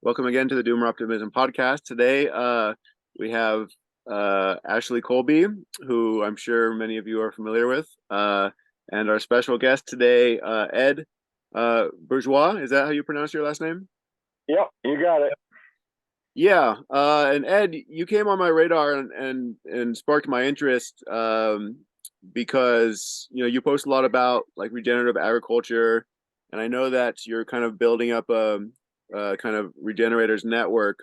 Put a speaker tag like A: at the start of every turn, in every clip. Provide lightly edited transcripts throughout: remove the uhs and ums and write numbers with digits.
A: Welcome again to the Doomer Optimism podcast. Today, we have Ashley Colby, who I'm sure many of you are familiar with, and our special guest today, Ed Bourgeois. Is that how you pronounce your last name?
B: Yep, you got it.
A: Yeah, and Ed, you came on my radar and sparked my interest because you post a lot about like regenerative agriculture, and I know that you're kind of building up a kind of regenerators network.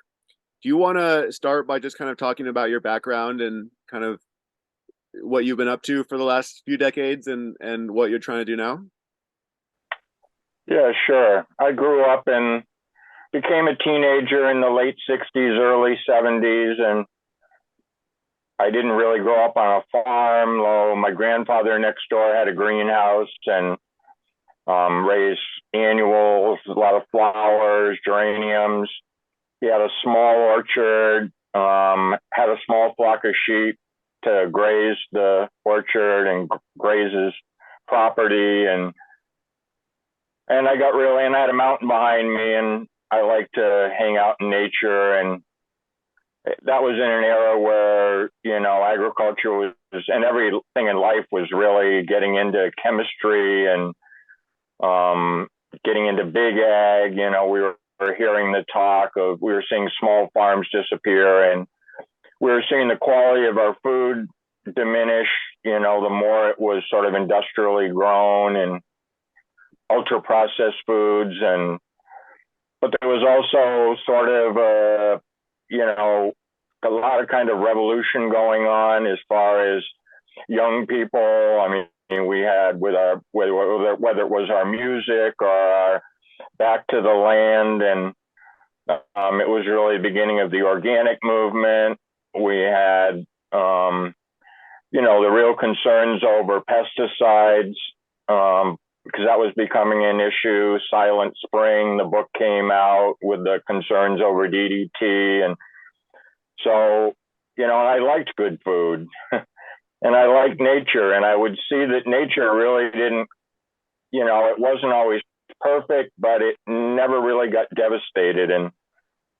A: Do you want to start by just kind of talking about your background and kind of what you've been up to for the last few decades and what you're trying to do now?
B: Yeah, sure. I grew up and became a teenager in the late 60s, early 70s, and I didn't really grow up on a farm, though my grandfather next door had a greenhouse and raised annuals, a lot of flowers, geraniums. He had a small orchard, had a small flock of sheep to graze the orchard and graze his property. And I had a mountain behind me, and I like to hang out in nature. And that was in an era where, agriculture was, and everything in life was really getting into chemistry and getting into big ag. We were hearing the talk of, we were seeing small farms disappear, and we were seeing the quality of our food diminish, the more it was sort of industrially grown and ultra processed foods. But there was also sort of a lot of kind of revolution going on as far as young people. I mean, we had with our whether it was our music or our back to the land, and it was really the beginning of the organic movement. We had the real concerns over pesticides, because that was becoming an issue. Silent Spring, the book came out with the concerns over DDT. And so, I liked good food and I liked nature. And I would see that nature really didn't, it wasn't always perfect, but it never really got devastated. And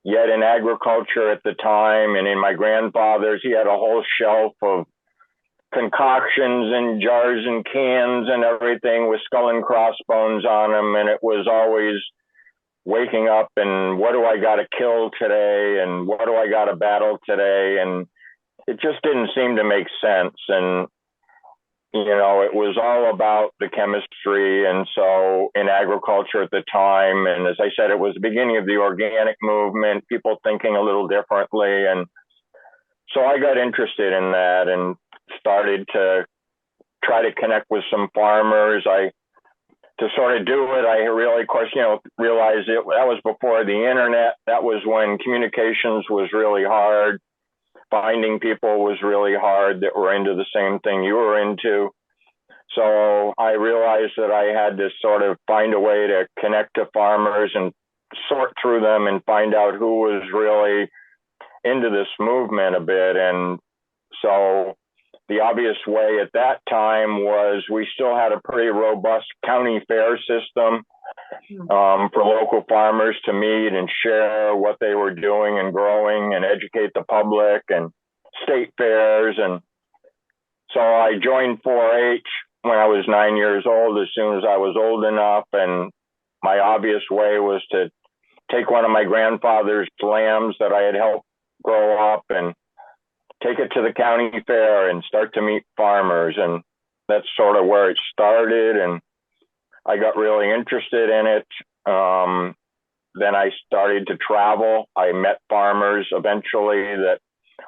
B: yet in agriculture at the time, and in my grandfather's, he had a whole shelf of concoctions and jars and cans and everything with skull and crossbones on them. And it was always waking up and what do I got to kill today? And what do I got to battle today? And it just didn't seem to make sense. And, it was all about the chemistry. And so in agriculture at the time, and as I said, it was the beginning of the organic movement, people thinking a little differently. And so I got interested in that and started to try to connect with some farmers. To sort of do it, I really, of course, realized that was before the internet. That was when communications was really hard. Finding people was really hard that were into the same thing you were into. So I realized that I had to sort of find a way to connect to farmers and sort through them and find out who was really into this movement a bit. And so the obvious way at that time was we still had a pretty robust county fair system for local farmers to meet and share what they were doing and growing and educate the public, and state fairs. And so I joined 4-H when I was 9 years old, as soon as I was old enough. And my obvious way was to take one of my grandfather's lambs that I had helped grow up and take it to the county fair and start to meet farmers. And that's sort of where it started. And I got really interested in it. Then I started to travel. I met farmers eventually that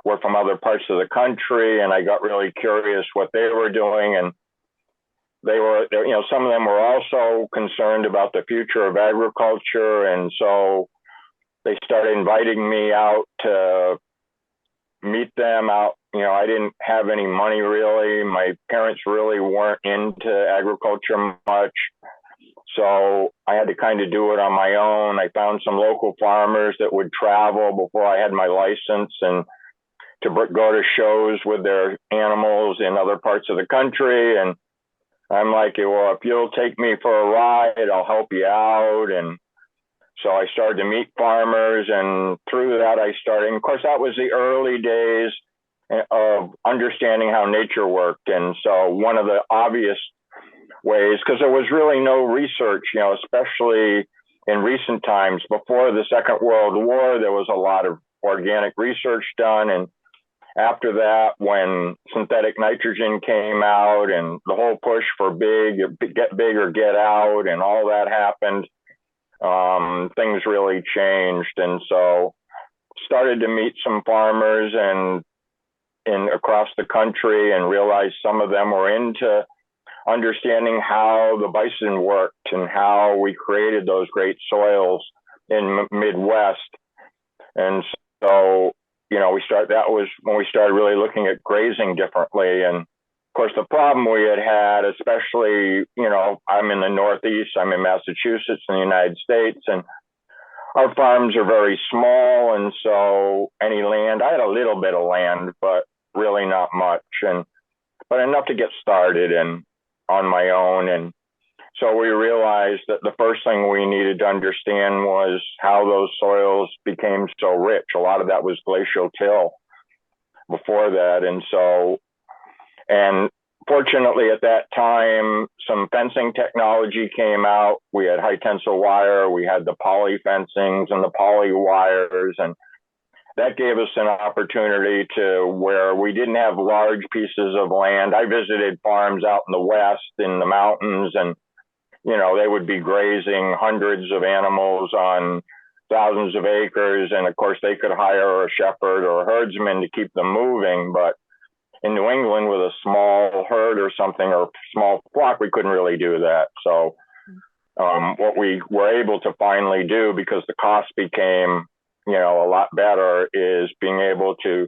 B: were from other parts of the country, and I got really curious what they were doing. And they were, some of them were also concerned about the future of agriculture. And so they started inviting me out to meet them out. I didn't have any money really. My parents really weren't into agriculture much. So I had to kind of do it on my own. I found some local farmers that would travel before I had my license and to go to shows with their animals in other parts of the country. And I'm like, well, if you'll take me for a ride, I'll help you out. And So I started to meet farmers, and through that I started, and of course that was the early days of understanding how nature worked. And so one of the obvious ways, because there was really no research, especially in recent times. Before the Second World War, there was a lot of organic research done. And after that, when synthetic nitrogen came out and the whole push for get big or get out and all that happened, things really changed. And so started to meet some farmers and across the country, and realized some of them were into understanding how the bison worked and how we created those great soils in Midwest. And so, that was when we started really looking at grazing differently. And of course, the problem we had, especially, I'm in the Northeast, I'm in Massachusetts in the United States, and our farms are very small. And so any land, I had a little bit of land, but really not much, but enough to get started and on my own. And so we realized that the first thing we needed to understand was how those soils became so rich. A lot of that was glacial till before that. And fortunately at that time, some fencing technology came out. We had high tensile wire, we had the poly fencings and the poly wires, and that gave us an opportunity to where we didn't have large pieces of land. I visited farms out in the West in the mountains, and, they would be grazing hundreds of animals on thousands of acres. And of course they could hire a shepherd or a herdsman to keep them moving. But in New England with a small herd or something, or small flock, we couldn't really do that. So what we were able to finally do, because the cost became a lot better, is being able to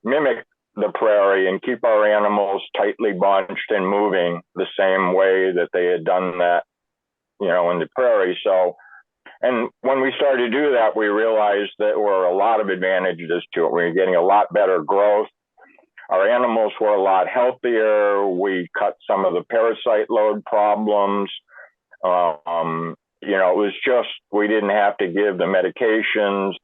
B: mimic the prairie and keep our animals tightly bunched and moving the same way that they had done that, in the prairie. So, and when we started to do that, we realized that there were a lot of advantages to it. We were getting a lot better growth. Our animals were a lot healthier. We cut some of the parasite load problems. It was just, we didn't have to give the medications.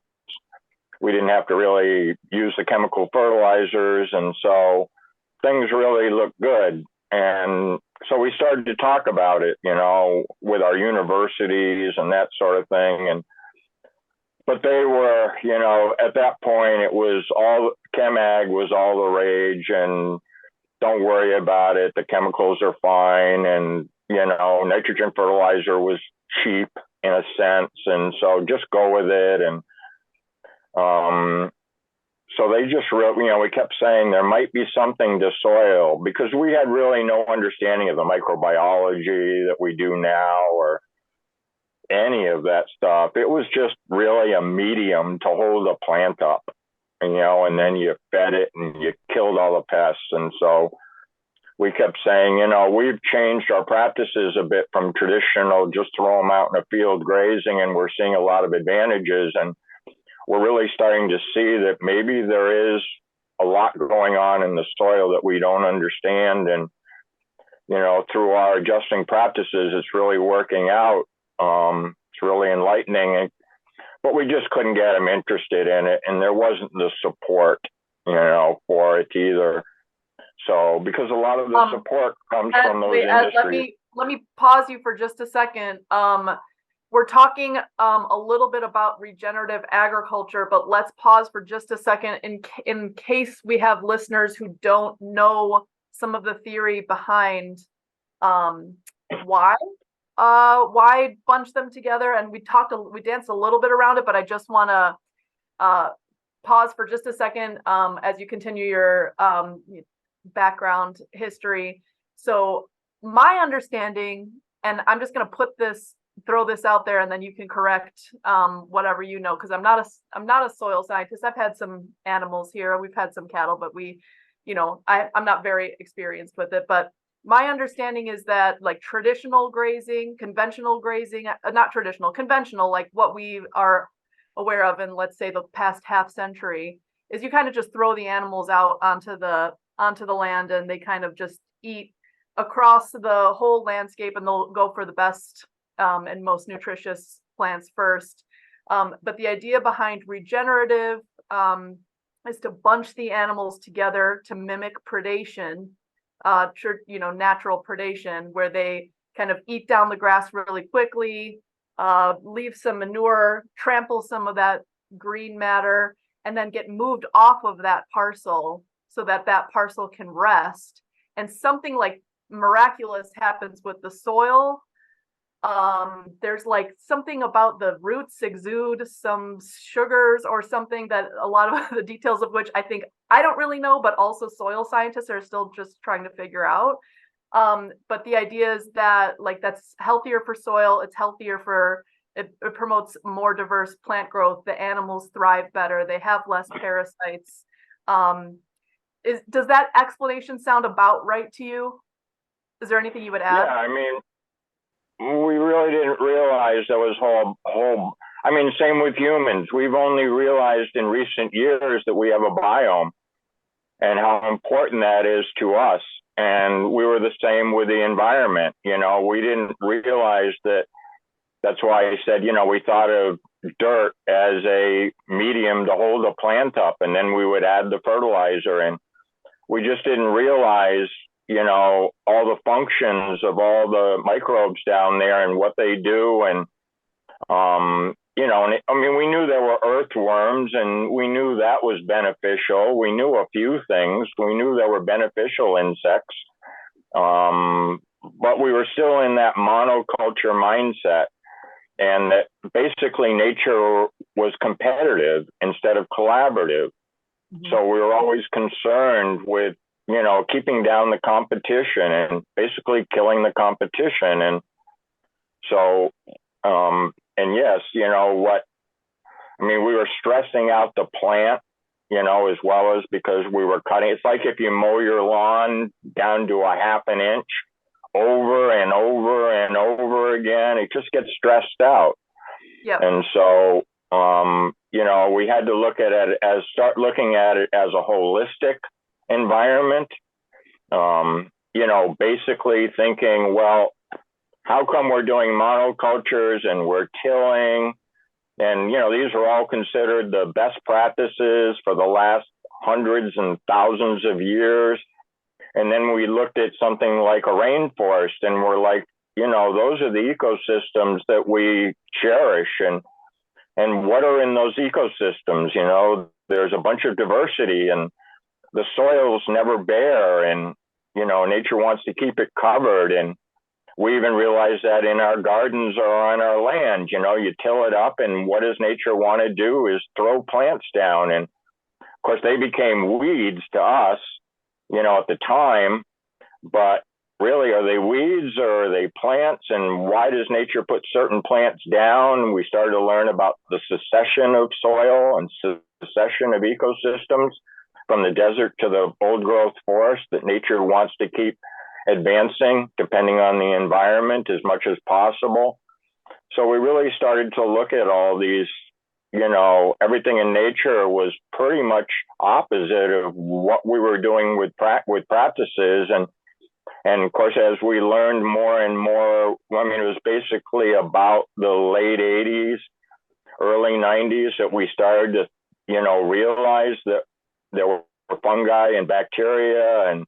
B: We didn't have to really use the chemical fertilizers. And so things really looked good. And so we started to talk about it, with our universities and that sort of thing. But they were, at that point, it was all, ChemAg was all the rage, and don't worry about it. The chemicals are fine. And, nitrogen fertilizer was cheap in a sense. And so just go with it. And so they just we kept saying there might be something to soil, because we had really no understanding of the microbiology that we do now or any of that stuff. It was just really a medium to hold the plant up, and then you fed it and you killed all the pests. And so we kept saying, we've changed our practices a bit from traditional, just throw them out in a field grazing, and we're seeing a lot of advantages. And we're really starting to see that maybe there is a lot going on in the soil that we don't understand. And, through our adjusting practices, it's really working out. It's really enlightening. But we just couldn't get them interested in it. And there wasn't the support, for it either. So, because a lot of the support comes from those industries.
C: Let me pause you for just a second. We're talking a little bit about regenerative agriculture, but let's pause for just a second in case we have listeners who don't know some of the theory behind why bunch them together. And we danced a little bit around it, but I just want to pause for just a second as you continue your background history. So my understanding, and I'm just going to throw this out there, and then you can correct whatever because I'm not a soil scientist. I've had some animals here, we've had some cattle, but I'm not very experienced with it. But my understanding is that like traditional grazing, conventional grazing, conventional, like what we are aware of in, let's say, the past half century, is you kind of just throw the animals out onto the land, and they kind of just eat across the whole landscape, and they'll go for the best and most nutritious plants first. But the idea behind regenerative is to bunch the animals together to mimic predation, natural predation, where they kind of eat down the grass really quickly, leave some manure, trample some of that green matter, and then get moved off of that parcel so that that parcel can rest. And something like miraculous happens with the soil. There's like something about the roots exude some sugars or something that a lot of the details of which I don't really know, but also soil scientists are still just trying to figure out. But the idea is that like that's healthier for soil, it's healthier for it promotes more diverse plant growth, the animals thrive better, they have less parasites. Does that explanation sound about right to you? Is there anything you would add?
B: Yeah, I mean, we really didn't realize there was whole. I mean, same with humans. We've only realized in recent years that we have a biome and how important that is to us. And we were the same with the environment. We didn't realize that. That's why I said, we thought of dirt as a medium to hold a plant up, and then we would add the fertilizer in. We just didn't realize all the functions of all the microbes down there and what they do. And, we knew there were earthworms and we knew that was beneficial. We knew a few things. We knew there were beneficial insects. But we were still in that monoculture mindset, and that basically nature was competitive instead of collaborative. Mm-hmm. So we were always concerned with keeping down the competition and basically killing the competition. And so, and yes, we were stressing out the plant, as well as because we were cutting. It's like if you mow your lawn down to a half an inch over and over and over again, it just gets stressed out. Yeah. And so, we had to start looking at it as a holistic environment, basically thinking, well, how come we're doing monocultures and we're tilling? And, these are all considered the best practices for the last hundreds and thousands of years. And then we looked at something like a rainforest and we're like, those are the ecosystems that we cherish. And what are in those ecosystems? There's a bunch of diversity, and the soil's never bare, and nature wants to keep it covered. And we even realize that in our gardens or on our land, you till it up, and what does nature want to do is throw plants down. And of course they became weeds to us, at the time, but really, are they weeds or are they plants? And why does nature put certain plants down? We started to learn about the secession of soil and secession of ecosystems, from the desert to the old growth forest, that nature wants to keep advancing depending on the environment as much as possible. So we really started to look at all these, everything in nature was pretty much opposite of what we were doing with practices. And of course, as we learned more and more, it was basically about the late 80s, early 90s that we started to, realize that there were fungi and bacteria, and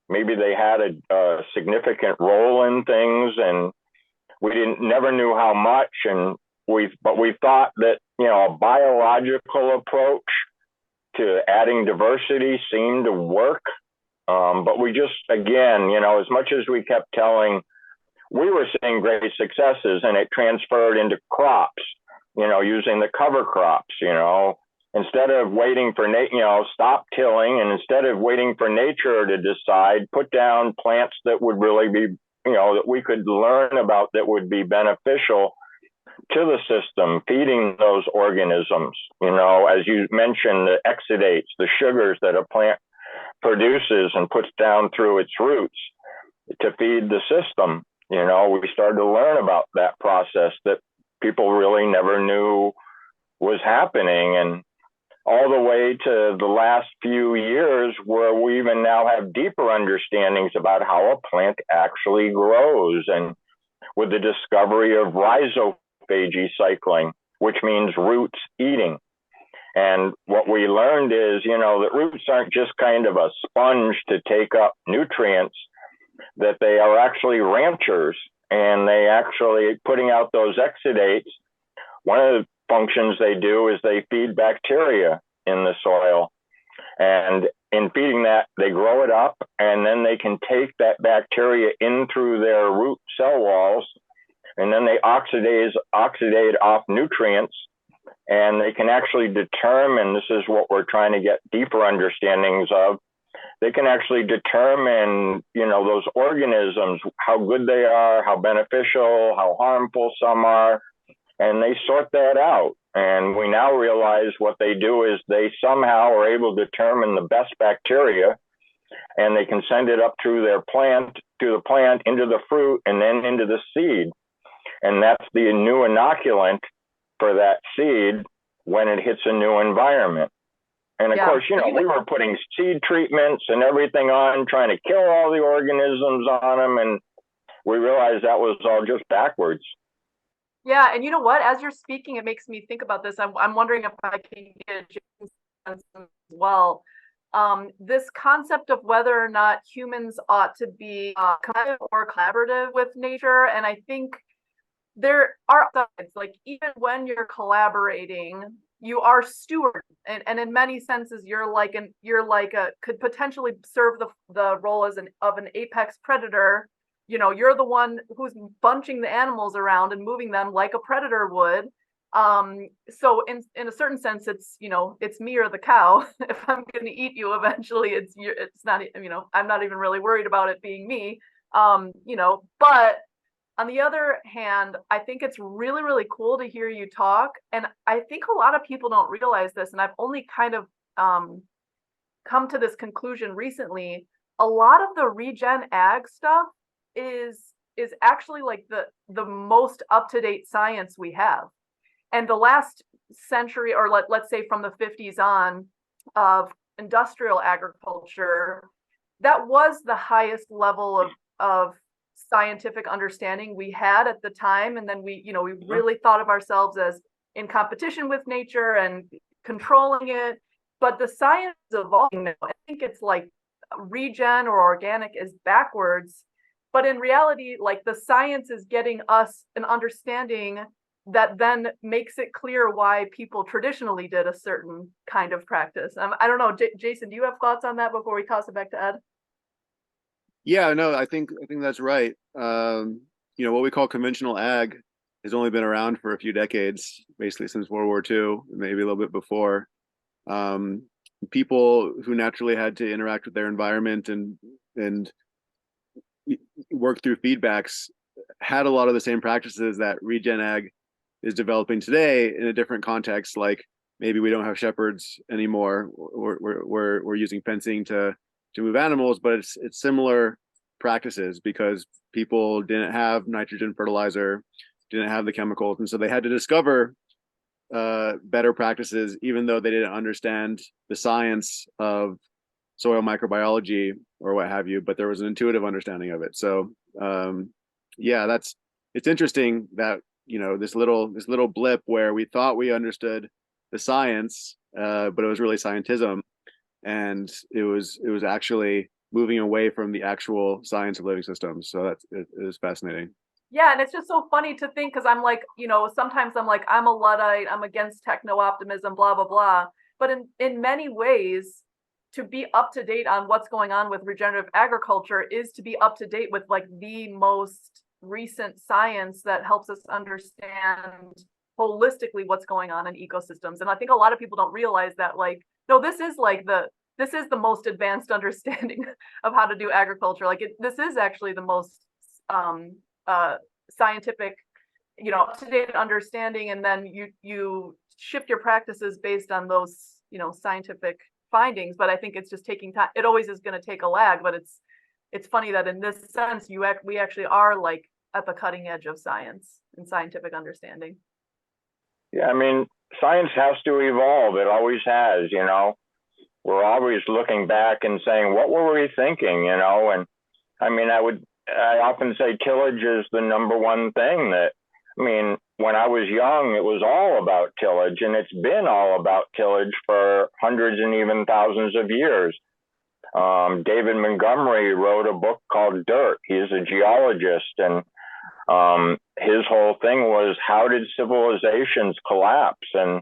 B: maybe they had a significant role in things, and we never knew how much. But we thought that, a biological approach to adding diversity seemed to work. But we just, again, as much as we kept telling, we were seeing great successes, and it transferred into crops, using the cover crops, instead of waiting for, stop tilling, and instead of waiting for nature to decide, put down plants that would really be, that we could learn about, that would be beneficial to the system, feeding those organisms, as you mentioned, the exudates, the sugars that a plant produces and puts down through its roots to feed the system. We started to learn about that process that people really never knew was happening. And all the way to the last few years, where we even now have deeper understandings about how a plant actually grows. And with the discovery of rhizophonia, autophagy cycling, which means roots eating. And what we learned is, that roots aren't just kind of a sponge to take up nutrients, that they are actually ranchers, and they actually putting out those exudates. One of the functions they do is they feed bacteria in the soil. And in feeding that, they grow it up, and then they can take that bacteria in through their root cell walls, and then they oxidate off nutrients, and they can actually determine, this is what we're trying to get deeper understandings of, they can actually determine, those organisms, how good they are, how beneficial, how harmful some are, and they sort that out. And we now realize what they do is they somehow are able to determine the best bacteria, and they can send it up through the plant, into the fruit, and then into the seed. And that's the new inoculant for that seed when it hits a new environment. And of course, we were putting seed treatments and everything on, trying to kill all the organisms on them. And we realized that was all just backwards.
C: Yeah. And you know what? As you're speaking, it makes me think about this. I'm wondering if I can get a sense as well. This concept of whether or not humans ought to be kind of more collaborative with nature. And I think there are sides, like even when you're collaborating, you are steward, and in many senses, could potentially serve the role as of an apex predator. You're the one who's bunching the animals around and moving them like a predator would. So in a certain sense, it's me or the cow. If I'm going to eat you eventually, it's not, I'm not even really worried about it being me. But on the other hand, I think it's really, really cool to hear you talk. And I think a lot of people don't realize this. And I've only kind of come to this conclusion recently. A lot of the regen ag stuff is actually like the most up-to-date science we have. And the last century, or let's say from the 50s on, of industrial agriculture, that was the highest level of scientific understanding we had at the time. And then we really thought of ourselves as in competition with nature and controlling it. But the science is evolving now. I think it's like regen or organic is backwards. But in reality, like the science is getting us an understanding that then makes it clear why people traditionally did a certain kind of practice. I don't know, Jason, do you have thoughts on that before we toss it back to Ed?
A: Yeah, no, I think that's right. What we call conventional ag has only been around for a few decades, basically since World War II, maybe a little bit before. People who naturally had to interact with their environment and work through feedbacks had a lot of the same practices that regen ag is developing today in a different context. Like maybe we don't have shepherds anymore. We're using fencing to move animals, but it's similar practices because people didn't have nitrogen fertilizer, didn't have the chemicals, and so they had to discover better practices, even though they didn't understand the science of soil microbiology or what have you. But there was an intuitive understanding of it. So it's interesting that this little blip where we thought we understood the science, but it was really scientism. And it was actually moving away from the actual science of living systems. So it is fascinating.
C: Yeah, and it's just so funny to think because I'm like, sometimes I'm like, I'm a Luddite, I'm against techno-optimism, blah, blah, blah. But in many ways, to be up to date on what's going on with regenerative agriculture is to be up to date with like the most recent science that helps us understand holistically what's going on in ecosystems. And I think a lot of people don't realize that, like, no, this is the most advanced understanding of how to do agriculture. Like this is actually the most scientific, up-to-date understanding. And then you shift your practices based on those, scientific findings. But I think it's just taking time. It always is going to take a lag, but it's funny that in this sense, we actually are like at the cutting edge of science and scientific understanding.
B: Yeah, I mean, science has to evolve. It always has, We're always looking back and saying, what were we thinking, And I mean, I often say tillage is the number one thing that, when I was young, it was all about tillage, and it's been all about tillage for hundreds and even thousands of years. David Montgomery wrote a book called Dirt. He's a geologist, and his whole thing was, how did civilizations collapse? And,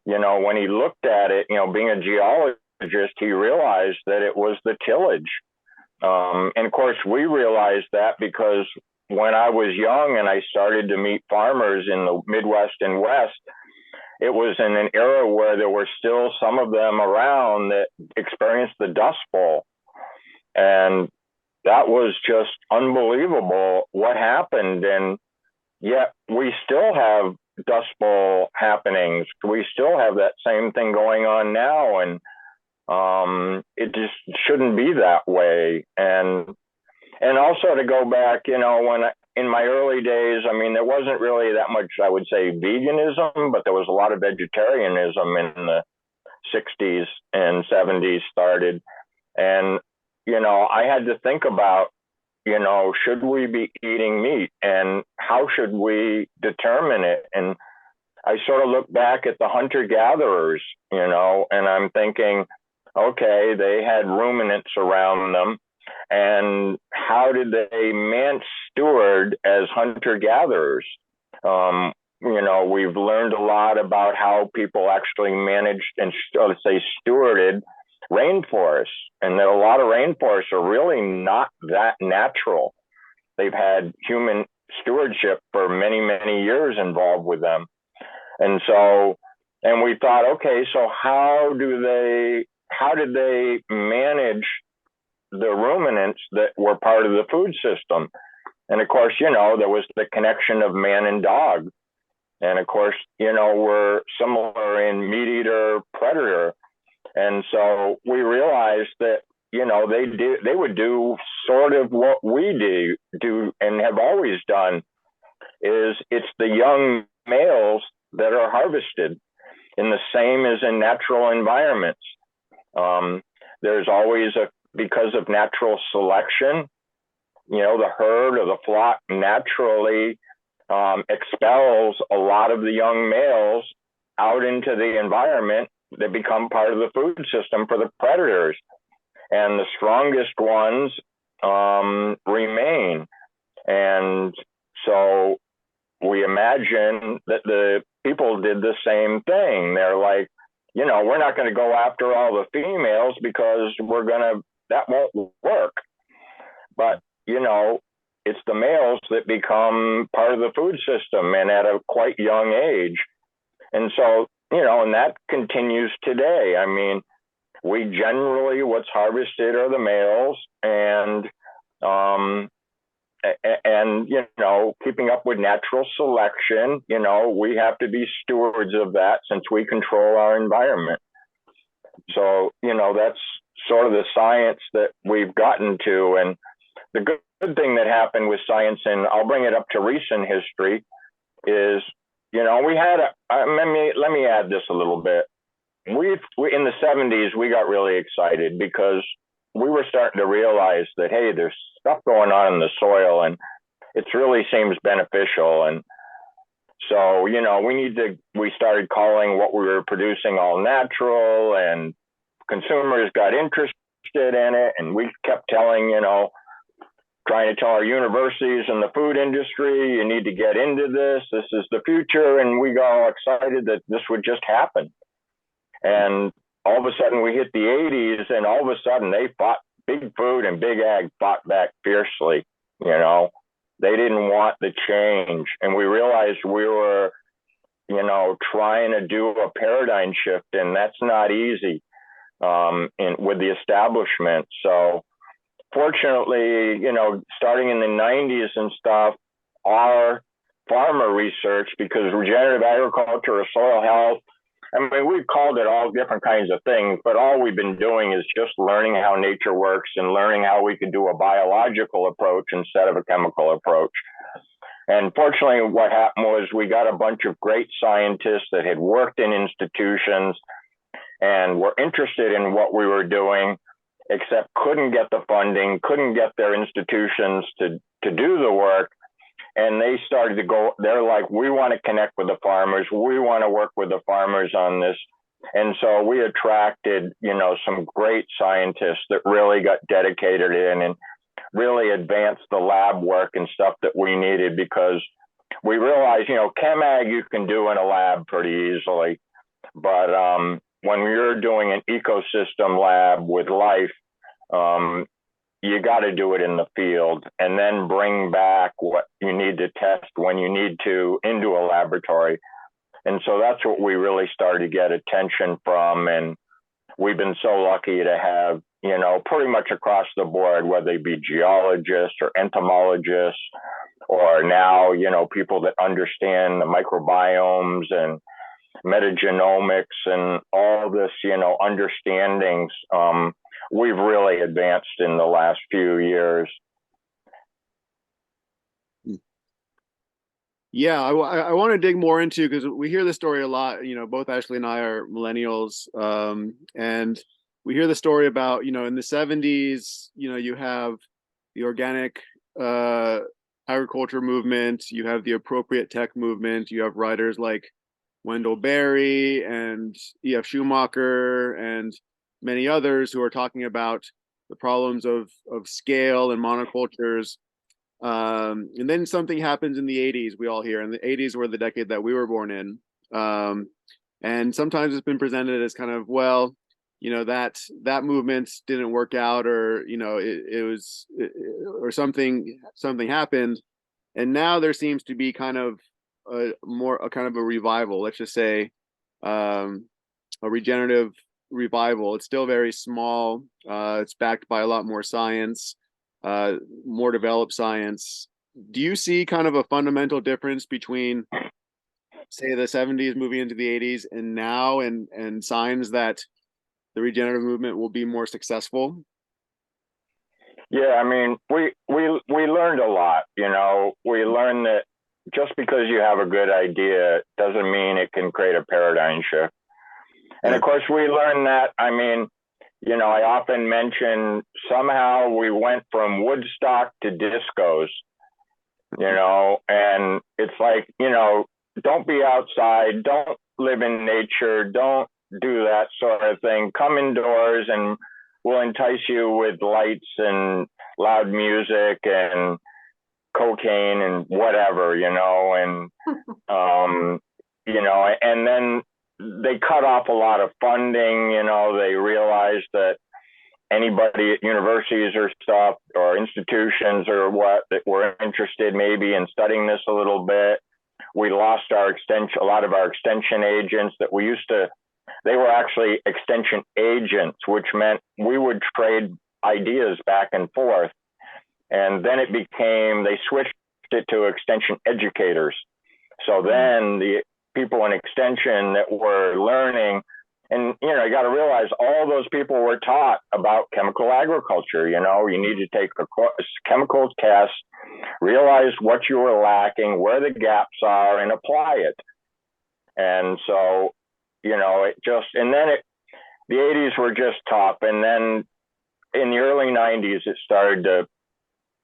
B: when he looked at it, being a geologist, he realized that it was the tillage. And of course, we realized that because when I was young and I started to meet farmers in the Midwest and West, it was in an era where there were still some of them around that experienced the Dust Bowl. And that was just unbelievable what happened. And yet we still have Dust Bowl happenings. We still have that same thing going on now. And it just shouldn't be that way. And also to go back, in my early days, there wasn't really that much, I would say, veganism, but there was a lot of vegetarianism in the 60s and 70s started. And, I had to think about, should we be eating meat and how should we determine it? And I sort of look back at the hunter-gatherers, and I'm thinking, okay, they had ruminants around them. And how did they steward as hunter-gatherers? We've learned a lot about how people actually managed and, let's say, stewarded rainforests, and that a lot of rainforests are really not that natural. They've had human stewardship for many, many years involved with them. And we thought, okay, so how did they manage the ruminants that were part of the food system? And of course, there was the connection of man and dog. And of course, we're similar in meat eater predator. And so we realized that, they would do sort of what we do and have always done, is it's the young males that are harvested in the same as in natural environments. There's always because of natural selection, the herd or the flock naturally expels a lot of the young males out into the environment that become part of the food system for the predators. And the strongest ones remain. And so we imagine that the people did the same thing. They're like, we're not going to go after all the females because that won't work. But, it's the males that become part of the food system, and at a quite young age. And so, and that continues today. We generally, what's harvested are the males, and keeping up with natural selection, we have to be stewards of that since we control our environment. So, that's sort of the science that we've gotten to. And the good thing that happened with science, and I'll bring it up to recent history, is, we had, let me add this a little bit. We in the 70s, we got really excited because we were starting to realize that, hey, there's stuff going on in the soil and it really seems beneficial. And so, we started calling what we were producing all natural, and consumers got interested in it. And we kept telling, trying to tell our universities and the food industry, you need to get into this. This is the future. And we got all excited that this would just happen. And all of a sudden we hit the 80s, and all of a sudden big food and big ag fought back fiercely. They didn't want the change. And we realized we were, trying to do a paradigm shift, and that's not easy with the establishment. So fortunately, starting in the 90s and stuff, our farmer research, because regenerative agriculture or soil health, we've called it all different kinds of things, but all we've been doing is just learning how nature works and learning how we can do a biological approach instead of a chemical approach. And fortunately, what happened was we got a bunch of great scientists that had worked in institutions and were interested in what we were doing, except couldn't get the funding, couldn't get their institutions to do the work. And they started to go, they're like, we want to connect with the farmers. We want to work with the farmers on this. And so we attracted, some great scientists that really got dedicated in and really advanced the lab work and stuff that we needed, because we realized, chem ag you can do in a lab pretty easily. But when you're doing an ecosystem lab with life, you got to do it in the field and then bring back what you need to test when you need to into a laboratory. And so that's what we really started to get attention from. And we've been so lucky to have, pretty much across the board, whether they be geologists or entomologists, or now, people that understand the microbiomes and metagenomics and all this, understandings. We've really advanced in the last few years.
A: Yeah, I want to dig more into, because we hear the story a lot. Both Ashley and I are millennials, and we hear the story about, in the 70s, you have the organic agriculture movement, you have the appropriate tech movement, you have writers like Wendell Berry and E.F. Schumacher and many others who are talking about the problems of scale and monocultures. And then something happens in the 80s, we all hear, and the 80s were the decade that we were born in. And sometimes it's been presented as kind of, well, that movement didn't work out, or, or something happened. And now there seems to be kind of a revival, let's just say, a regenerative revival. It's still very small. It's backed by a lot more science, more developed science. Do you see kind of a fundamental difference between, say, the 70s moving into the 80s and now, and signs that the regenerative movement will be more successful?
B: Yeah, I mean, we learned a lot. We learned that just because you have a good idea doesn't mean it can create a paradigm shift. And of course, we learned that. I mean, I often mention somehow we went from Woodstock to discos, and it's like, don't be outside, don't live in nature, don't do that sort of thing. Come indoors and we'll entice you with lights and loud music and cocaine and whatever, and, and then they cut off a lot of funding. They realized that anybody at universities or stuff or institutions or what that were interested maybe in studying this a little bit. We lost a lot of our extension agents that we used to, they were actually extension agents, which meant we would trade ideas back and forth. And then they switched it to extension educators. So then the people in extension that were learning, and you got to realize all those people were taught about chemical agriculture. You need to take a chemical test, realize what you were lacking, where the gaps are, and apply it. And so the 80s were just tough, and then in the early 90s it started to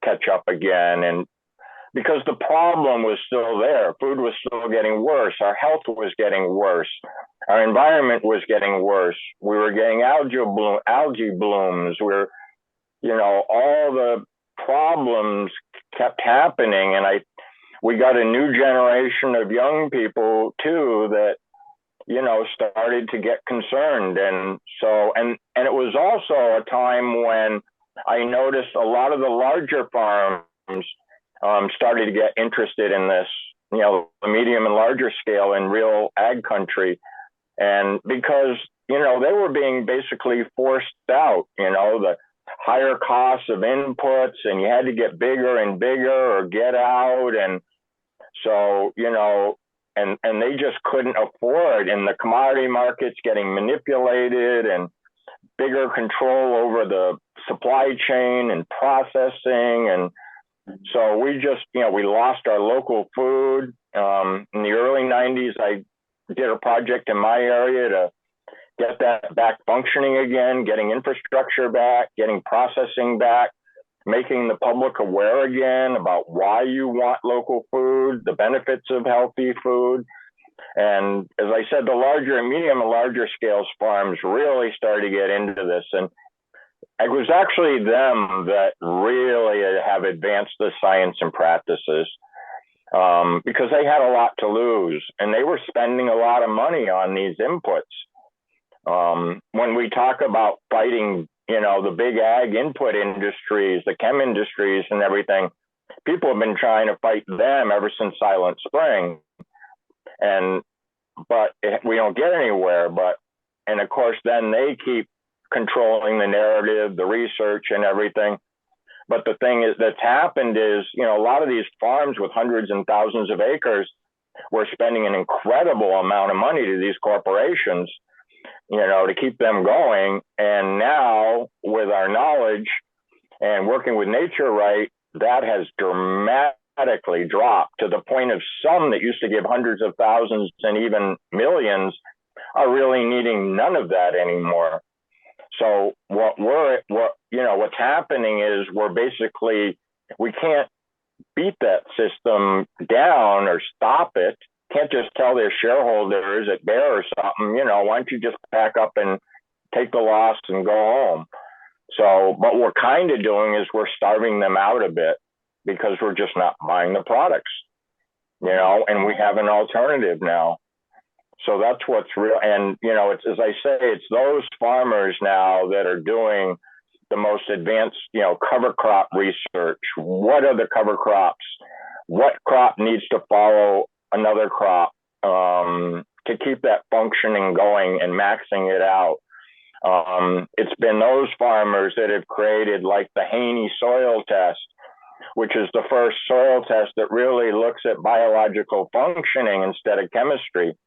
B: catch up again. And because the problem was still there, food was still getting worse, our health was getting worse, our environment was getting worse, we were getting algae blooms, all the problems kept happening. And we got a new generation of young people too that started to get concerned. And so, and it was also a time when I noticed a lot of the larger farms started to get interested in this, the medium and larger scale in real ag country. And because, they were being basically forced out, the higher costs of inputs, and you had to get bigger and bigger or get out. And so, and they just couldn't afford, and the commodity markets getting manipulated, and bigger control over the supply chain and processing. And so we just, we lost our local food. In the early 90s, I did a project in my area to get that back functioning again, getting infrastructure back, getting processing back. making the public aware again about why you want local food, the benefits of healthy food. And as I said, the larger and medium and larger scale farms really started to get into this. And it was actually them that really have advanced the science and practices, because they had a lot to lose and they were spending a lot of money on these inputs. When we talk about fighting, the big ag input industries, the chem industries and everything, people have been trying to fight them ever since Silent Spring. But we don't get anywhere. And of course, then they keep controlling the narrative, the research and everything. But the thing that's happened is, a lot of these farms with hundreds and thousands of acres were spending an incredible amount of money to these corporations, to keep them going. And now with our knowledge and working with nature right, that has dramatically dropped to the point of some that used to give hundreds of thousands and even millions are really needing none of that anymore. So what's happening is we can't beat that system down or stop it. Can't just tell their shareholders at Bear or something, why don't you just pack up and take the loss and go home? So, what we're kind of doing is we're starving them out a bit because we're just not buying the products, and we have an alternative now. So that's what's real. And, it's, as I say, it's those farmers now that are doing the most advanced, cover crop research. What are the cover crops? What crop needs to follow another crop to keep that functioning going and maxing it out? It's been those farmers that have created like the Haney soil test, which is the first soil test that really looks at biological functioning instead of chemistry.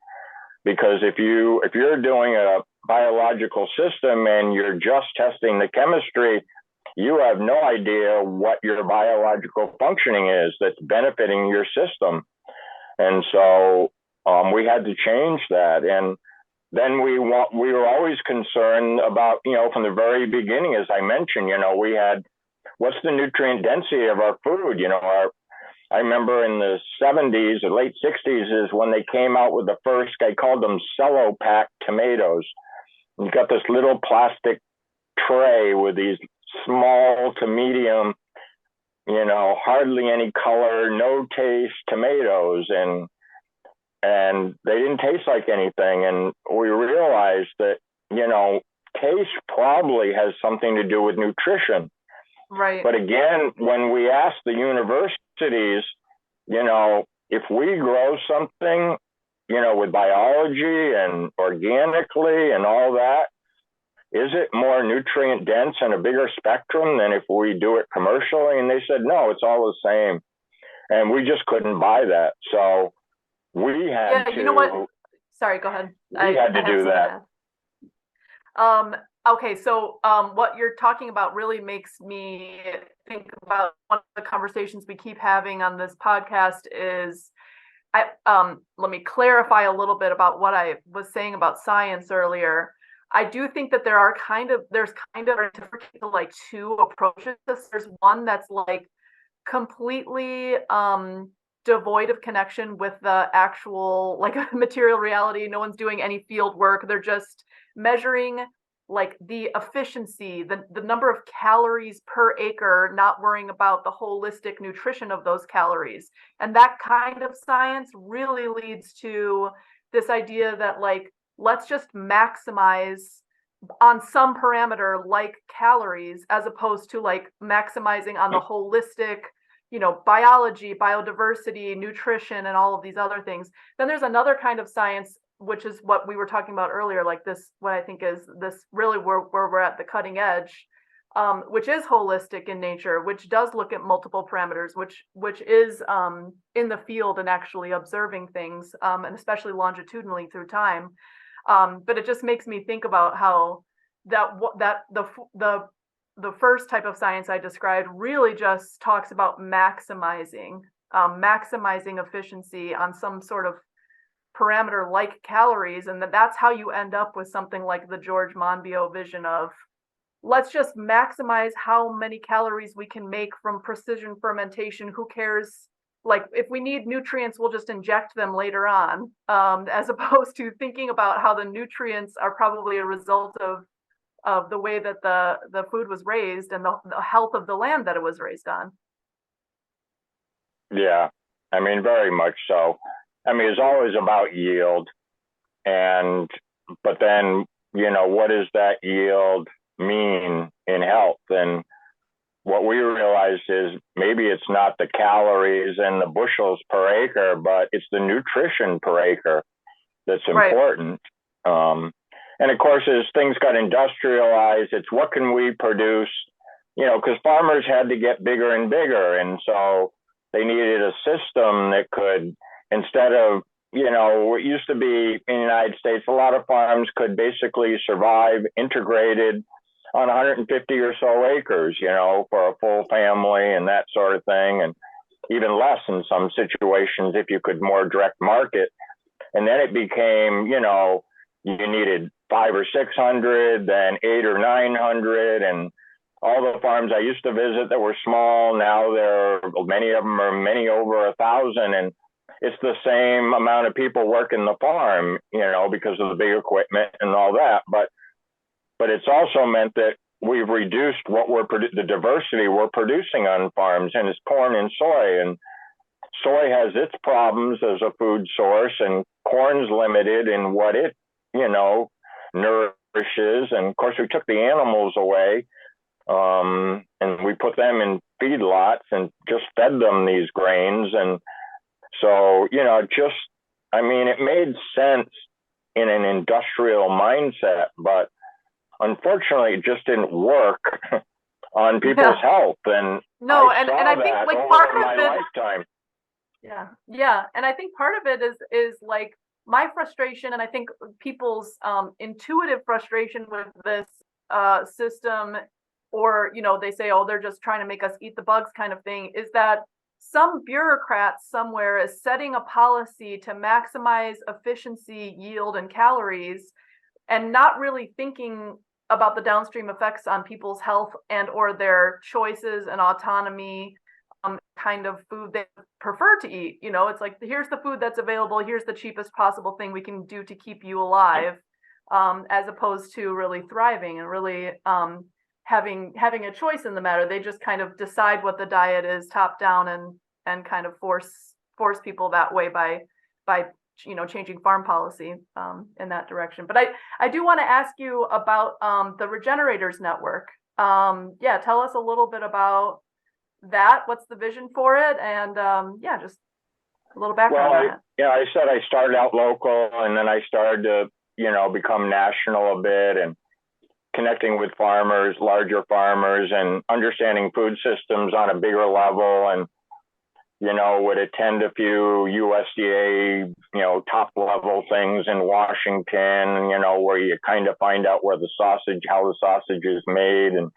B: Because if you're doing a biological system and you're just testing the chemistry, you have no idea what your biological functioning is that's benefiting your system. And so we had to change that. And then we were always concerned about, from the very beginning, as I mentioned, we had, what's the nutrient density of our food? I remember in the 70s or late 60s is when they came out with the first, I called them cello pack tomatoes. You got this little plastic tray with these small to medium, hardly any color, no taste tomatoes. And they didn't taste like anything. And we realized that, taste probably has something to do with nutrition.
C: Right.
B: But again, when we ask the universities, if we grow something, with biology and organically and all that, is it more nutrient dense and a bigger spectrum than if we do it commercially? And they said, no, it's all the same. And we just couldn't buy that. So we had to.
C: You know what? Sorry, go ahead.
B: We had to do that.
C: Okay, so what you're talking about really makes me think about one of the conversations we keep having on this podcast is, let me clarify a little bit about what I was saying about science earlier. I do think that there's kind of like two approaches to this. There's one that's like completely devoid of connection with the actual like material reality. No one's doing any field work. They're just measuring like the efficiency, the number of calories per acre, not worrying about the holistic nutrition of those calories. And that kind of science really leads to this idea that like, let's just maximize on some parameter like calories, as opposed to like maximizing on the holistic, biology, biodiversity, nutrition, and all of these other things. Then there's another kind of science, which is what we were talking about earlier, like this, what I think is this really where we're at the cutting edge, which is holistic in nature, which does look at multiple parameters, which is in the field and actually observing things, and especially longitudinally through time. But it just makes me think about how the first type of science I described really just talks about maximizing efficiency on some sort of parameter like calories, and that's how you end up with something like the George Monbiot vision of let's just maximize how many calories we can make from precision fermentation. Who cares? Like, if we need nutrients, we'll just inject them later on, as opposed to thinking about how the nutrients are probably a result of the way that the food was raised and the health of the land that it was raised on.
B: Yeah, I mean, very much so. I mean, it's always about yield, and but then, what does that yield mean in health? And what we realized is maybe it's not the calories and the bushels per acre, but it's the nutrition per acre that's important. Right. And of course, as things got industrialized, it's what can we produce, because farmers had to get bigger and bigger. And so they needed a system that could, instead of, what used to be in the United States, a lot of farms could basically survive integrated on 150 or so acres, for a full family and that sort of thing. And even less in some situations if you could more direct market. And then it became, you needed 500 or 600, then 800 or 900. And all the farms I used to visit that were small, now many of them are many over 1,000. And it's the same amount of people working the farm, because of the big equipment and all that. But it's also meant that we've reduced the diversity we're producing on farms, and it's corn and soy. And soy has its problems as a food source, and corn's limited in what it, nourishes. And of course, we took the animals away, and we put them in feedlots and just fed them these grains. And so, it made sense in an industrial mindset, but unfortunately, it just didn't work on people's health. And
C: no, and I think like part of it,
B: lifetime.
C: Yeah, and I think part of it is like my frustration, and I think people's intuitive frustration with this system, or they say, oh, they're just trying to make us eat the bugs kind of thing, is that some bureaucrat somewhere is setting a policy to maximize efficiency, yield, and calories, and not really thinking about the downstream effects on people's health and or their choices and autonomy, kind of food they prefer to eat. It's like, here's the food that's available, here's the cheapest possible thing we can do to keep you alive, as opposed to really thriving and really having a choice in the matter. They just kind of decide what the diet is top down and kind of force people that way by changing farm policy in that direction. But I do want to ask you about the Regenerators network. Tell us a little bit about that. What's the vision for it? And just a little background on that.
B: Yeah, I said I started out local, and then I started to become national a bit, and connecting with farmers, larger farmers, and understanding food systems on a bigger level. And would attend a few USDA, top level things in Washington, where you kind of find out how the sausage is made and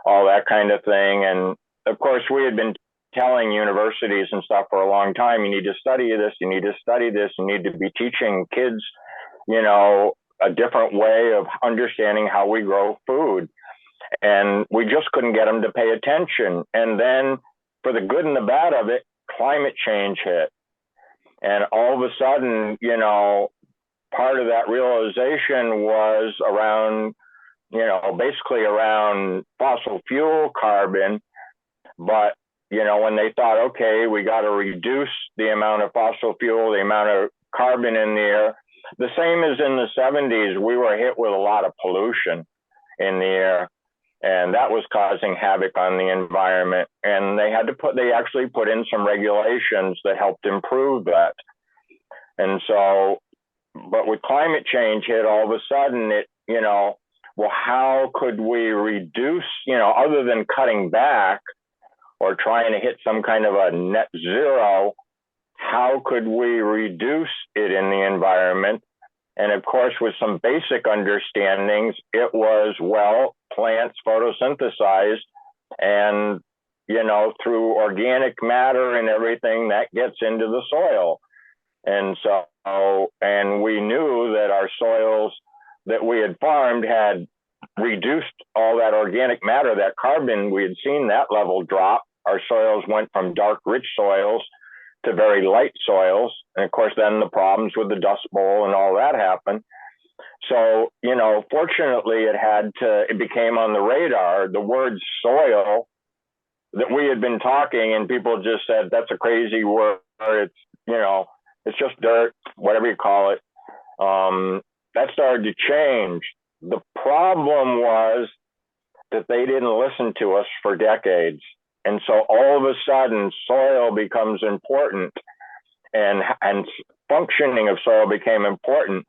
B: all that kind of thing. And of course, we had been telling universities and stuff for a long time, you need to study this, you need to study this, you need to be teaching kids, a different way of understanding how we grow food. And we just couldn't get them to pay attention. And then, for the good and the bad of it, climate change hit. And all of a sudden, part of that realization was around, basically around fossil fuel carbon. But, when they thought, okay, we got to reduce the amount of fossil fuel, the amount of carbon in the air, the same as in the 70s, we were hit with a lot of pollution in the air. And that was causing havoc on the environment. And they actually put in some regulations that helped improve that. And so, but with climate change hit, all of a sudden how could we reduce, other than cutting back or trying to hit some kind of a net zero, how could we reduce it in the environment? And of course, with some basic understandings, it was, plants photosynthesize, and, through organic matter and everything that gets into the soil. And so, and we knew that our soils that we had farmed had reduced all that organic matter, that carbon, we had seen that level drop. Our soils went from dark, rich soils to very light soils. And of course, then the problems with the Dust Bowl and all that happened. So, fortunately, it became on the radar. The word soil that we had been talking, and people just said, that's a crazy word. It's just dirt, whatever you call it. That started to change. The problem was that they didn't listen to us for decades. And so all of a sudden, soil becomes important and functioning of soil became important.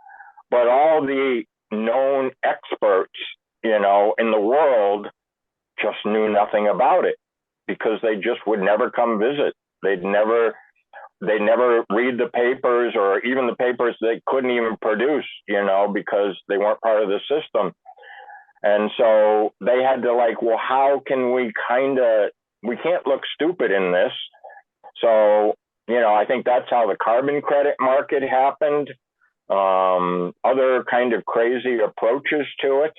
B: But all the known experts, in the world just knew nothing about it because they just would never come visit. They'd never read the papers, or even the papers they couldn't even produce, because they weren't part of the system. And so they had to well, how can we we can't look stupid in this. So, I think that's how the carbon credit market happened. Other kind of crazy approaches to it.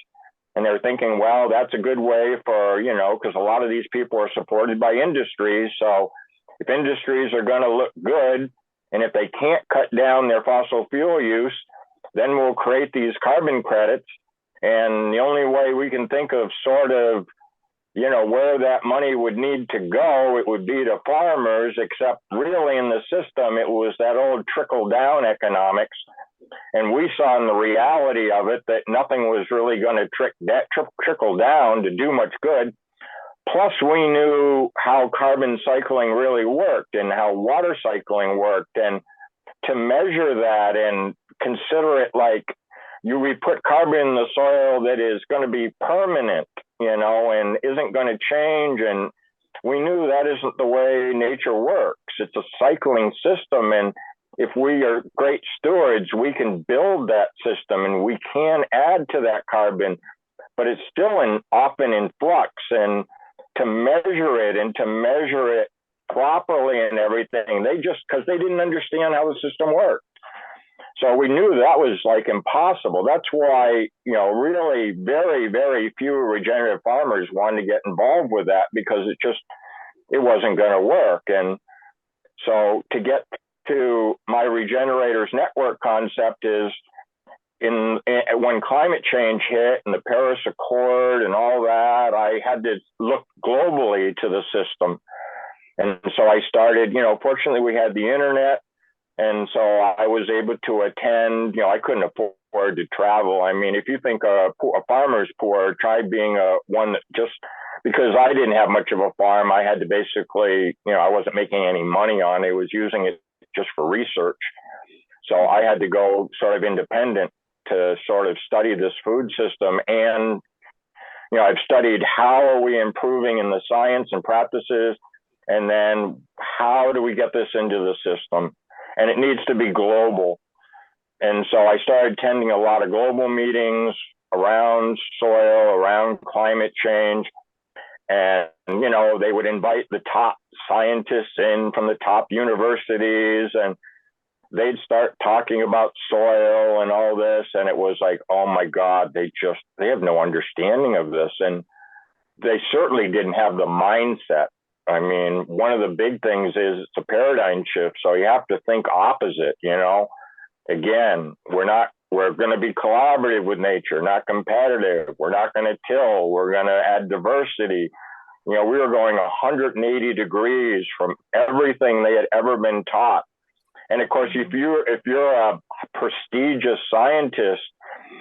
B: And they're thinking, well, that's a good way for, because a lot of these people are supported by industries. So if industries are going to look good, and if they can't cut down their fossil fuel use, then we'll create these carbon credits. And the only way we can think of sort of, where that money would need to go, it would be to farmers, except really in the system, it was that old trickle down economics. And we saw in the reality of it that nothing was really going to trickle down to do much good. Plus, we knew how carbon cycling really worked and how water cycling worked. And to measure that and consider it we put carbon in the soil that is going to be permanent, and isn't going to change. And we knew that isn't the way nature works. It's a cycling system. And if we are great stewards, we can build that system and we can add to that carbon, but it's still often in flux. And to measure it properly and everything, because they didn't understand how the system worked. So we knew that was impossible. That's why, really very, very few regenerative farmers wanted to get involved with that, because it wasn't going to work. And so to get to my Regenerators network concept is when climate change hit and the Paris Accord and all that, I had to look globally to the system. And so I started, fortunately we had the internet. And so I was able to attend, I couldn't afford to travel. I mean, if you think a farmer's poor, try being one that just, because I didn't have much of a farm, I had to basically, I wasn't making any money on it. I was using it just for research. So I had to go sort of independent to sort of study this food system. And, I've studied how are we improving in the science and practices, and then how do we get this into the system? And it needs to be global. And so I started attending a lot of global meetings around soil, around climate change. And, they would invite the top scientists in from the top universities, and they'd start talking about soil and all this. And it was like, oh my God, they have no understanding of this. And they certainly didn't have the mindset. I mean, one of the big things is it's a paradigm shift. So you have to think opposite, Again, we're going to be collaborative with nature, not competitive. We're not going to till. We're going to add diversity. We were going 180 degrees from everything they had ever been taught. And of course, if you're a prestigious scientist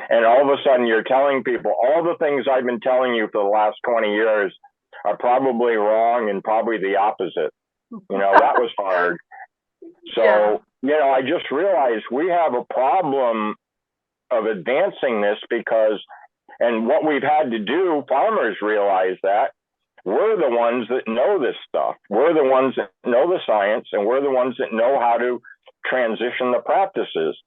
B: and all of a sudden you're telling people all the things I've been telling you for the last 20 years are probably wrong and probably the opposite. That was hard. So, I just realized we have a problem of advancing this and what we've had to do, farmers realize that we're the ones that know this stuff. We're the ones that know the science, and we're the ones that know how to transition the practices.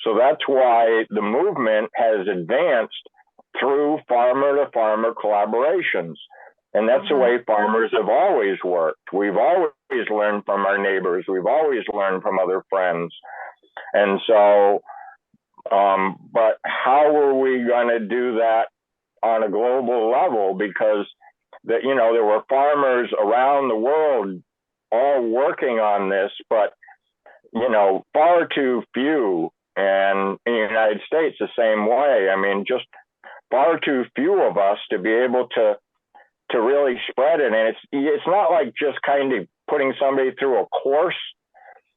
B: So that's why the movement has advanced through farmer-to-farmer collaborations. And that's the way farmers have always worked. We've always learned from our neighbors. We've always learned from other friends. And so, but how are we going to do that on a global level, because that, you know, there were farmers around the world all working on this, but, you know, far too few. And in the United States, the same way. I mean, just far too few of us to be able to really spread it. And it's not like just kind of putting somebody through a course.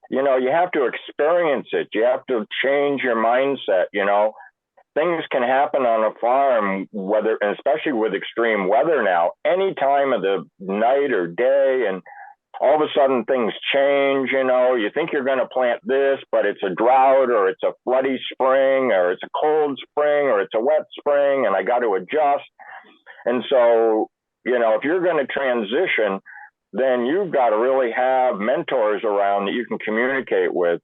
B: You know, you have to experience it. You have to change your mindset. You know, things can happen on a farm, whether, and especially with extreme weather now, any time of the night or day, and all of a sudden things change. You know, you think you're going to plant this, but it's a drought, or it's a floody spring, or it's a cold spring, or it's a wet spring, and I got to adjust. And so, you know, if you're going to transition, then you've got to really have mentors around that you can communicate with.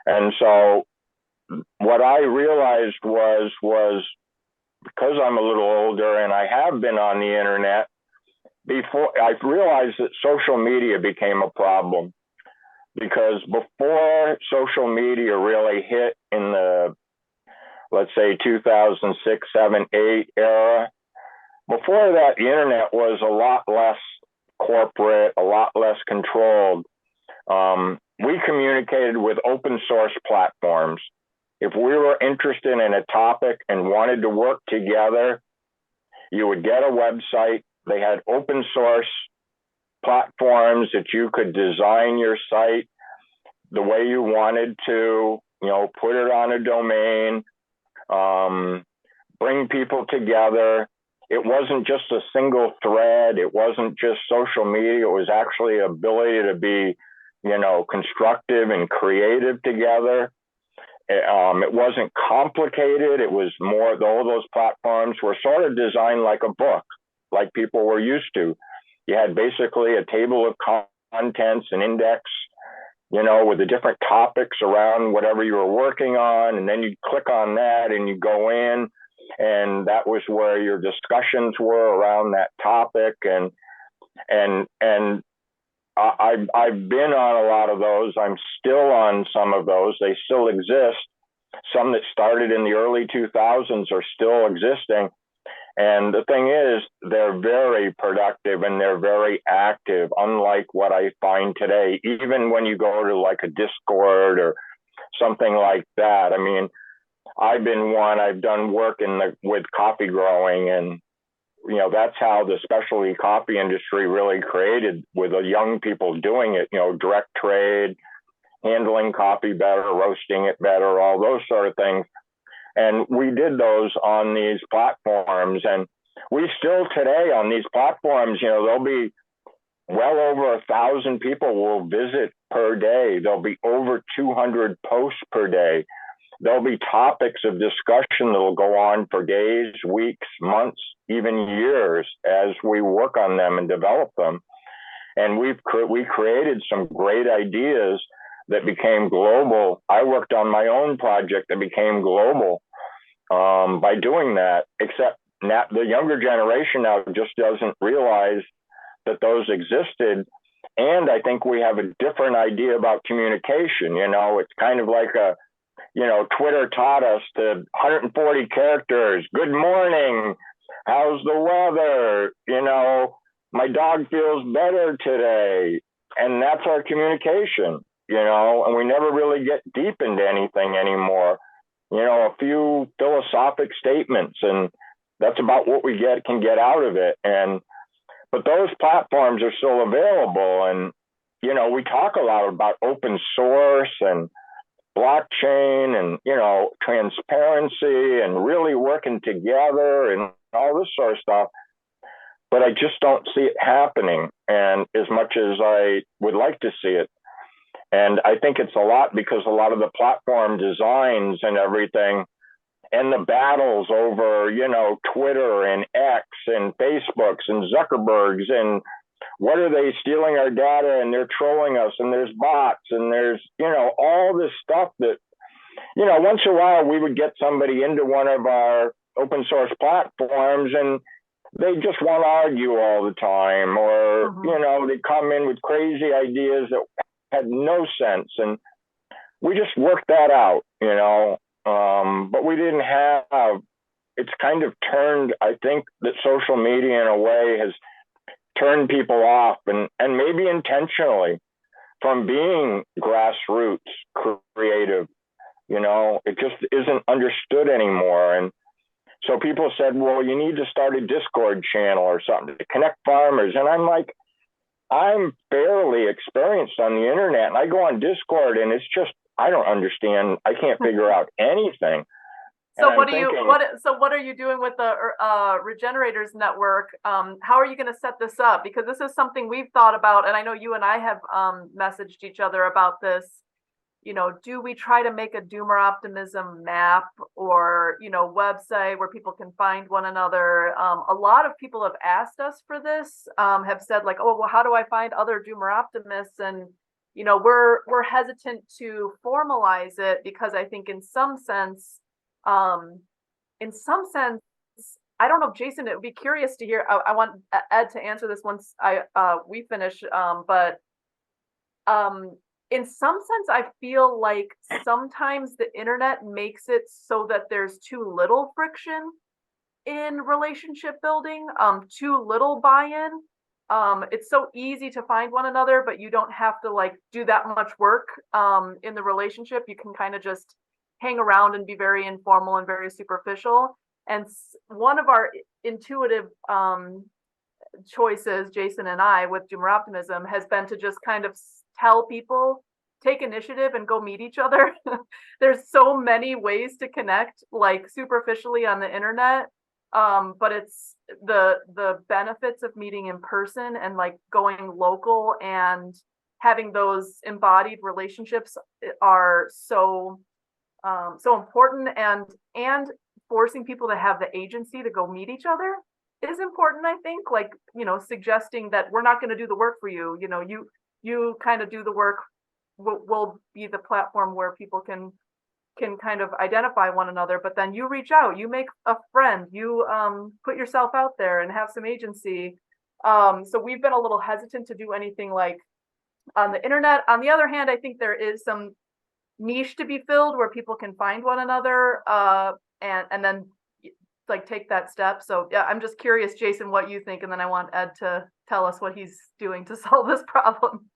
B: And so what I realized was because I'm a little older and I have been on the internet before, I realized that social media became a problem, because before social media really hit in the, let's say, 2006, 7, 8 era, before that, the internet was a lot less corporate, a lot less controlled. We communicated with open source platforms. If we were interested in a topic and wanted to work together, you would get a website. They had open source platforms that you could design your site the way you wanted to, you know, put it on a domain, bring people together. It wasn't just a single thread. It wasn't just social media. It was actually ability to be, you know, constructive and creative together. It wasn't complicated. It was more, all those platforms were sort of designed like a book, like people were used to. You had basically a table of contents, an index, you know, with the different topics around whatever you were working on. And then you'd click on that and you go in, and that was where your discussions were around that topic. And I've been on a lot of those. I'm still on some of those. They still exist. Some that started in the early 2000s are still existing. And the thing is, they're very productive and they're very active, unlike what I find today. Even when you go to like a Discord or something like that. I mean, I've done work with coffee growing, and, you know, that's how the specialty coffee industry really created, with the young people doing it, you know, direct trade, handling coffee better, roasting it better, all those sort of things. And we did those on these platforms, and we still today on these platforms, you know, there'll be well over 1,000 people will visit per day. There'll be over 200 posts per day. There'll be topics of discussion that will go on for days, weeks, months, even years as we work on them and develop them. And we created some great ideas that became global. I worked on my own project that became global by doing that, except now the younger generation now just doesn't realize that those existed. And I think we have a different idea about communication. You know, it's kind of like Twitter taught us to 140 characters. Good morning. How's the weather? You know, my dog feels better today. And that's our communication, you know, and we never really get deep into anything anymore. You know, a few philosophic statements, and that's about what we can get out of it. But those platforms are still available. And, you know, we talk a lot about open source and blockchain and, you know, transparency and really working together and all this sort of stuff. But I just don't see it happening, and as much as I would like to see it. And I think it's a lot because a lot of the platform designs and everything, and the battles over, you know, Twitter and X and Facebooks and Zuckerbergs, and what are they stealing our data, and they're trolling us, and there's bots, and there's, you know, all this stuff that, you know, once in a while we would get somebody into one of our open source platforms and they just want to argue all the time, or, you know, they come in with crazy ideas that had no sense. And we just worked that out, you know, but we didn't have it's kind of turned, I think that social media in a way has turned people off, and maybe intentionally, from being grassroots creative. It just isn't understood anymore. And so people said, well, you need to start a Discord channel or something to connect farmers. And I'm like, I'm fairly experienced on the internet, and I go on Discord, and it's just, I don't understand. I can't figure out anything.
C: So what are you doing with the Regenerators network? How are you going to set this up? Because this is something we've thought about, and I know you and I have messaged each other about this. Do we try to make a Doomer Optimism map or, website where people can find one another? A lot of people have asked us for this, have said like, oh, well, how do I find other Doomer Optimists? And, we're hesitant to formalize it because I think in some sense, I don't know, Jason, it would be curious to hear. I want Ed to answer this once we finish, but in some sense, I feel like sometimes the internet makes it so that there's too little friction in relationship building, too little buy-in. It's so easy to find one another, but you don't have to like do that much work in the relationship. You can kind of just hang around and be very informal and very superficial. And one of our intuitive choices, Jason and I, with Doomer Optimism, has been to just kind of tell people, take initiative and go meet each other. There's so many ways to connect, like superficially on the internet, but it's the benefits of meeting in person and like going local and having those embodied relationships are so important, and forcing people to have the agency to go meet each other is important. I think, like, suggesting that we're not going to do the work for you. You kind of do the work. We'll be the platform where people can kind of identify one another, but then you reach out, you make a friend, you put yourself out there and have some agency. So we've been a little hesitant to do anything like on the internet. On the other hand, I think there is some niche to be filled where people can find one another and then like take that step. So yeah, I'm just curious, Jason, what you think, and then I want Ed to tell us what he's doing to solve this problem.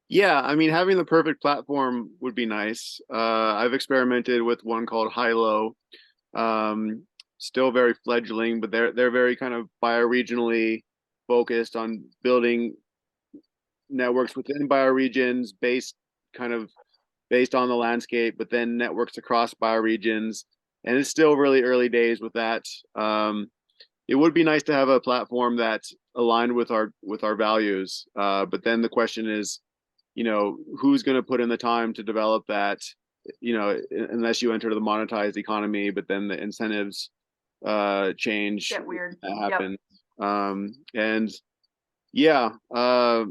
A: Yeah, I mean, having the perfect platform would be nice. I've experimented with one called Hilo, still very fledgling, but they're very kind of bioregionally focused on building networks within bioregions based on the landscape, but then networks across bioregions. And it's still really early days with that. It would be nice to have a platform that's aligned with our values. But then the question is, who's going to put in the time to develop that, unless you enter the monetized economy, but then the incentives change.
C: Get weird.
A: That happens. Yep. And yeah, I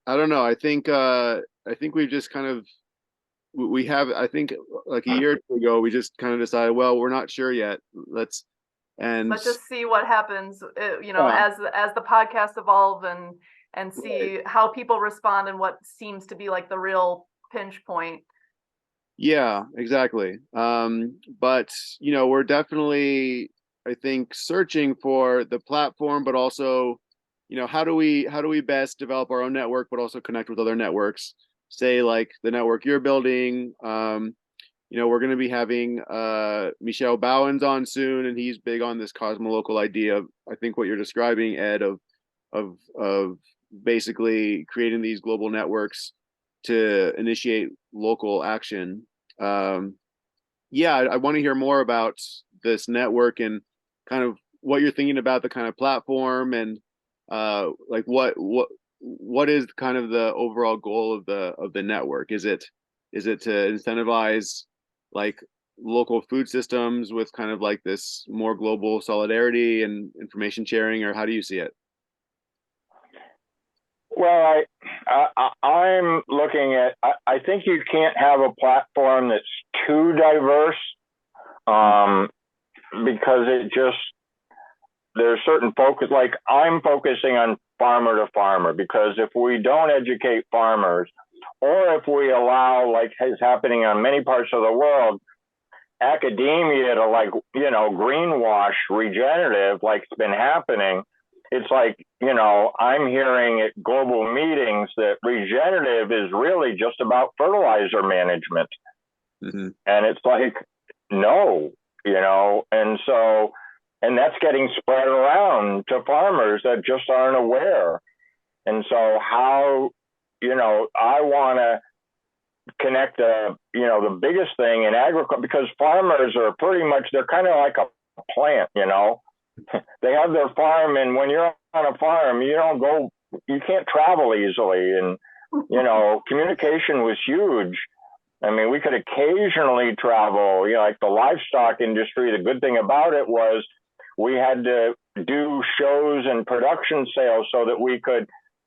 A: don't know. I think we've just kind of, I think like a year or two ago, we just kind of decided, well, we're not sure yet. Let's
C: just see what happens, as the podcast evolve and see how people respond and what seems to be like the real pinch point.
A: Yeah, exactly. But we're definitely, I think, searching for the platform, but also, how do we best develop our own network, but also connect with other networks? Say like the network you're building. We're going to be having Michel Bowens on soon, and he's big on this cosmolocal idea of, I think, what you're describing, Ed, of basically creating these global networks to initiate local action. I want to hear more about this network and kind of what you're thinking about the kind of platform and like what is kind of the overall goal of the network? Is it to incentivize like local food systems with kind of like this more global solidarity and information sharing, or how do you see it?
B: Well, I'm looking at, I think you can't have a platform that's too diverse, because there's certain focus, like I'm focusing on farmer to farmer, because if we don't educate farmers, or if we allow, like is happening on many parts of the world, academia to, like, greenwash regenerative like it's been happening. It's like, I'm hearing at global meetings that regenerative is really just about fertilizer management.
A: Mm-hmm.
B: And it's like, no, and that's getting spread around to farmers that just aren't aware. And so how, I want to connect the biggest thing in agriculture, because farmers are pretty much, they're kind of like a plant, they have their farm, and when you're on a farm, you can't travel easily. And, communication was huge. I mean, we could occasionally travel, like the livestock industry. The good thing about it was we had to do shows and production sales so that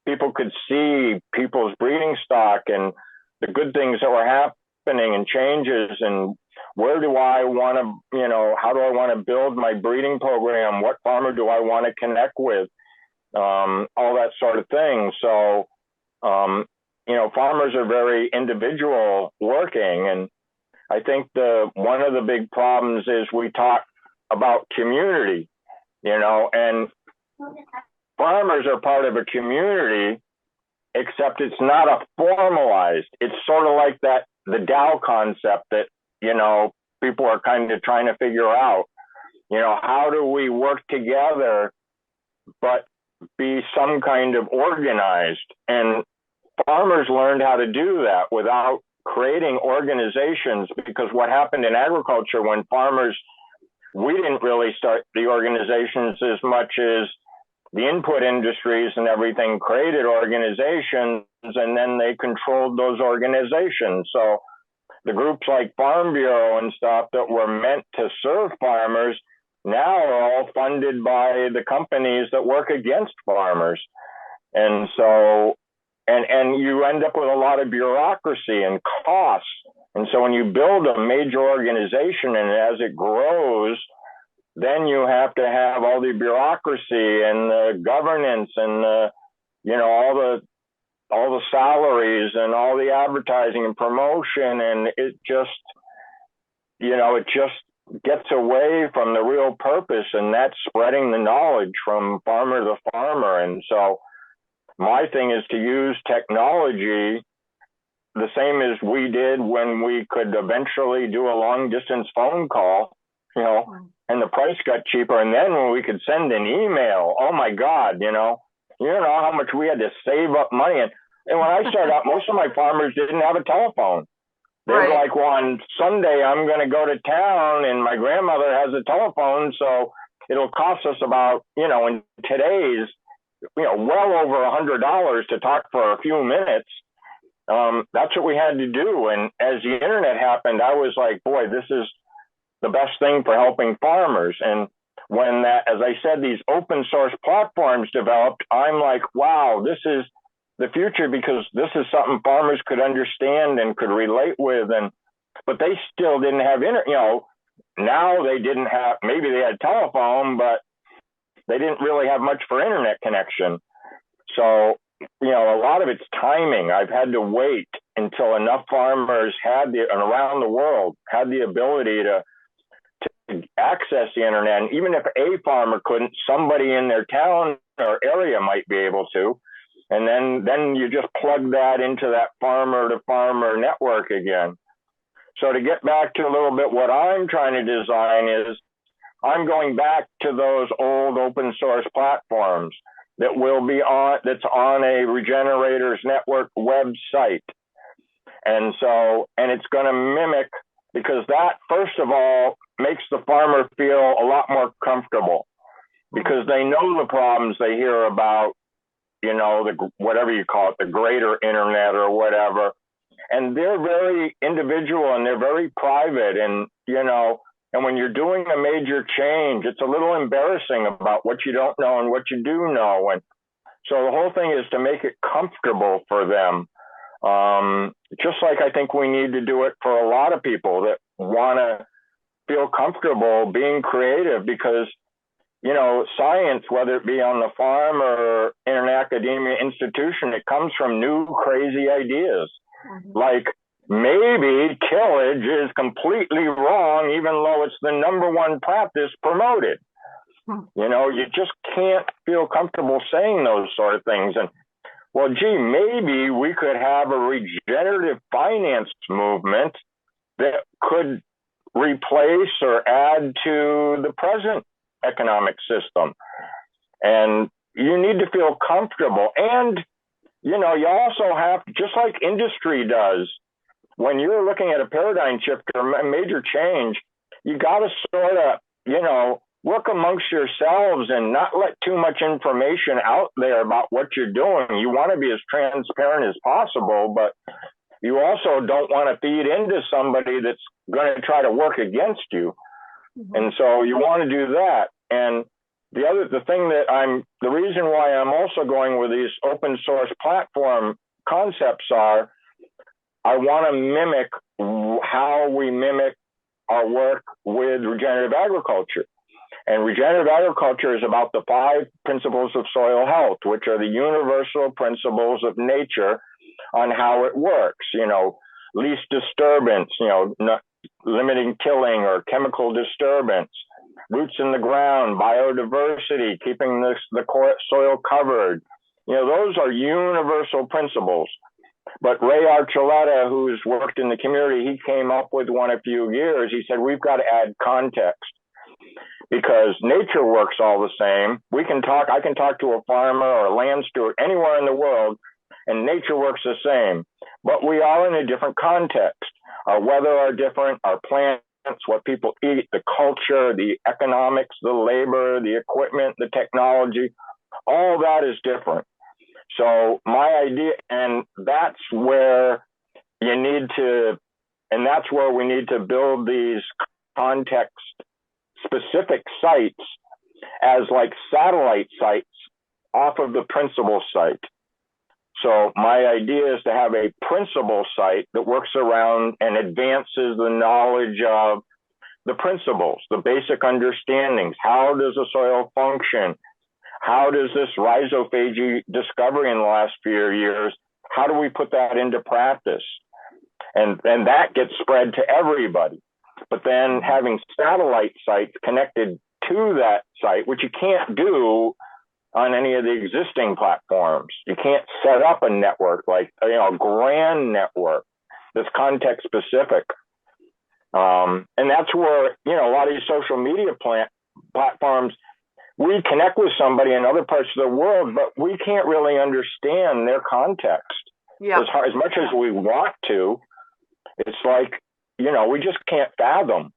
B: people could see people's breeding stock and the good things that were happening and changes, and where do I want to, how do I want to build my breeding program? What farmer do I want to connect with? All that sort of thing. So, farmers are very individual working. And I think one of the big problems is we talk about community, and farmers are part of a community, except it's not a formalized. It's sort of like the Dow concept that, people are kind of trying to figure out, how do we work together, but be some kind of organized? And farmers learned how to do that without creating organizations, because what happened in agriculture when farmers, we didn't really start the organizations as much as the input industries and everything created organizations, and then they controlled those organizations. So the groups like Farm Bureau and stuff that were meant to serve farmers now are all funded by the companies that work against farmers. And so, and you end up with a lot of bureaucracy and costs. And so when you build a major organization and as it grows, then you have to have all the bureaucracy and the governance and all the salaries and all the advertising and promotion, and it just gets away from the real purpose, and that's spreading the knowledge from farmer to farmer. And so my thing is to use technology the same as we did when we could eventually do a long distance phone call, and the price got cheaper. And then when we could send an email, oh my God, you know how much we had to save up money. And when I started out, most of my farmers didn't have a telephone. They were like, well, on Sunday, I'm going to go to town and my grandmother has a telephone. So it'll cost us about, in today's, well over $100 to talk for a few minutes. That's what we had to do. And as the internet happened, I was like, boy, this is the best thing for helping farmers. And when as I said, these open source platforms developed, I'm like, wow, this is the future, because this is something farmers could understand and could relate with. But they still didn't have now they didn't have, maybe they had telephone, but they didn't really have much for internet connection. So, a lot of it's timing. I've had to wait until enough farmers and around the world had the ability to access the internet. And even if a farmer couldn't, somebody in their town or area might be able to. And then you just plug that into that farmer to farmer network again. So to get back to a little bit, what I'm trying to design is I'm going back to those old open source platforms that that's on a Regenerators network website. And it's going to mimic, because that, first of all, makes the farmer feel a lot more comfortable, because they know the problems they hear about, whatever you call it, the greater internet or whatever. And they're very individual and they're very private. And, and when you're doing a major change, it's a little embarrassing about what you don't know and what you do know. And so the whole thing is to make it comfortable for them. Just like I think we need to do it for a lot of people that want to feel comfortable being creative, because, science, whether it be on the farm or in an academia institution, it comes from new crazy ideas. Mm-hmm. Like, maybe tillage is completely wrong, even though it's the number one practice promoted. You know, you just can't feel comfortable saying those sort of things. And well, gee, maybe we could have a regenerative finance movement that could replace or add to the present economic system. And you need to feel comfortable. And, you know, you also have, just like industry does, when you're looking at a paradigm shift or a major change, you got to sort of, you know, work amongst yourselves and not let too much information out there about what you're doing. You want to be as transparent as possible, but you also don't want to feed into somebody that's going to try to work against you. Mm-hmm. And so you want to do that. And the reason why I'm also going with these open source platform concepts are, I want to mimic how we mimic our work with regenerative agriculture. And regenerative agriculture is about the 5 principles of soil health, which are the universal principles of nature on how it works. You know, least disturbance, you know, not limiting tilling or chemical disturbance, roots in the ground, biodiversity, keeping the soil covered. You know, those are universal principles. But Ray Archuleta, who's worked in the community, he came up with one a few years. He said, we've got to add context, because nature works all the same. I can talk to a farmer or a land steward anywhere in the world, and nature works the same. But we are in a different context. Our weather are different, our plants, what people eat, the culture, the economics, the labor, the equipment, the technology, all that is different. So my idea, and that's where we need to build these context specific sites as like satellite sites off of the principal site. So my idea is to have a principal site that works around and advances the knowledge of the principles, the basic understandings. How does the soil function? How does this rhizophagy discovery in the last few years, how do we put that into practice? And that gets spread to everybody. But then having satellite sites connected to that site, which you can't do on any of the existing platforms. You can't set up a network like, you know, a grand network that's context specific. And that's where, you know, a lot of these social media platforms, we connect with somebody in other parts of the world, but we can't really understand their context. Yeah. As much as we want to, it's like, you know, we just can't fathom.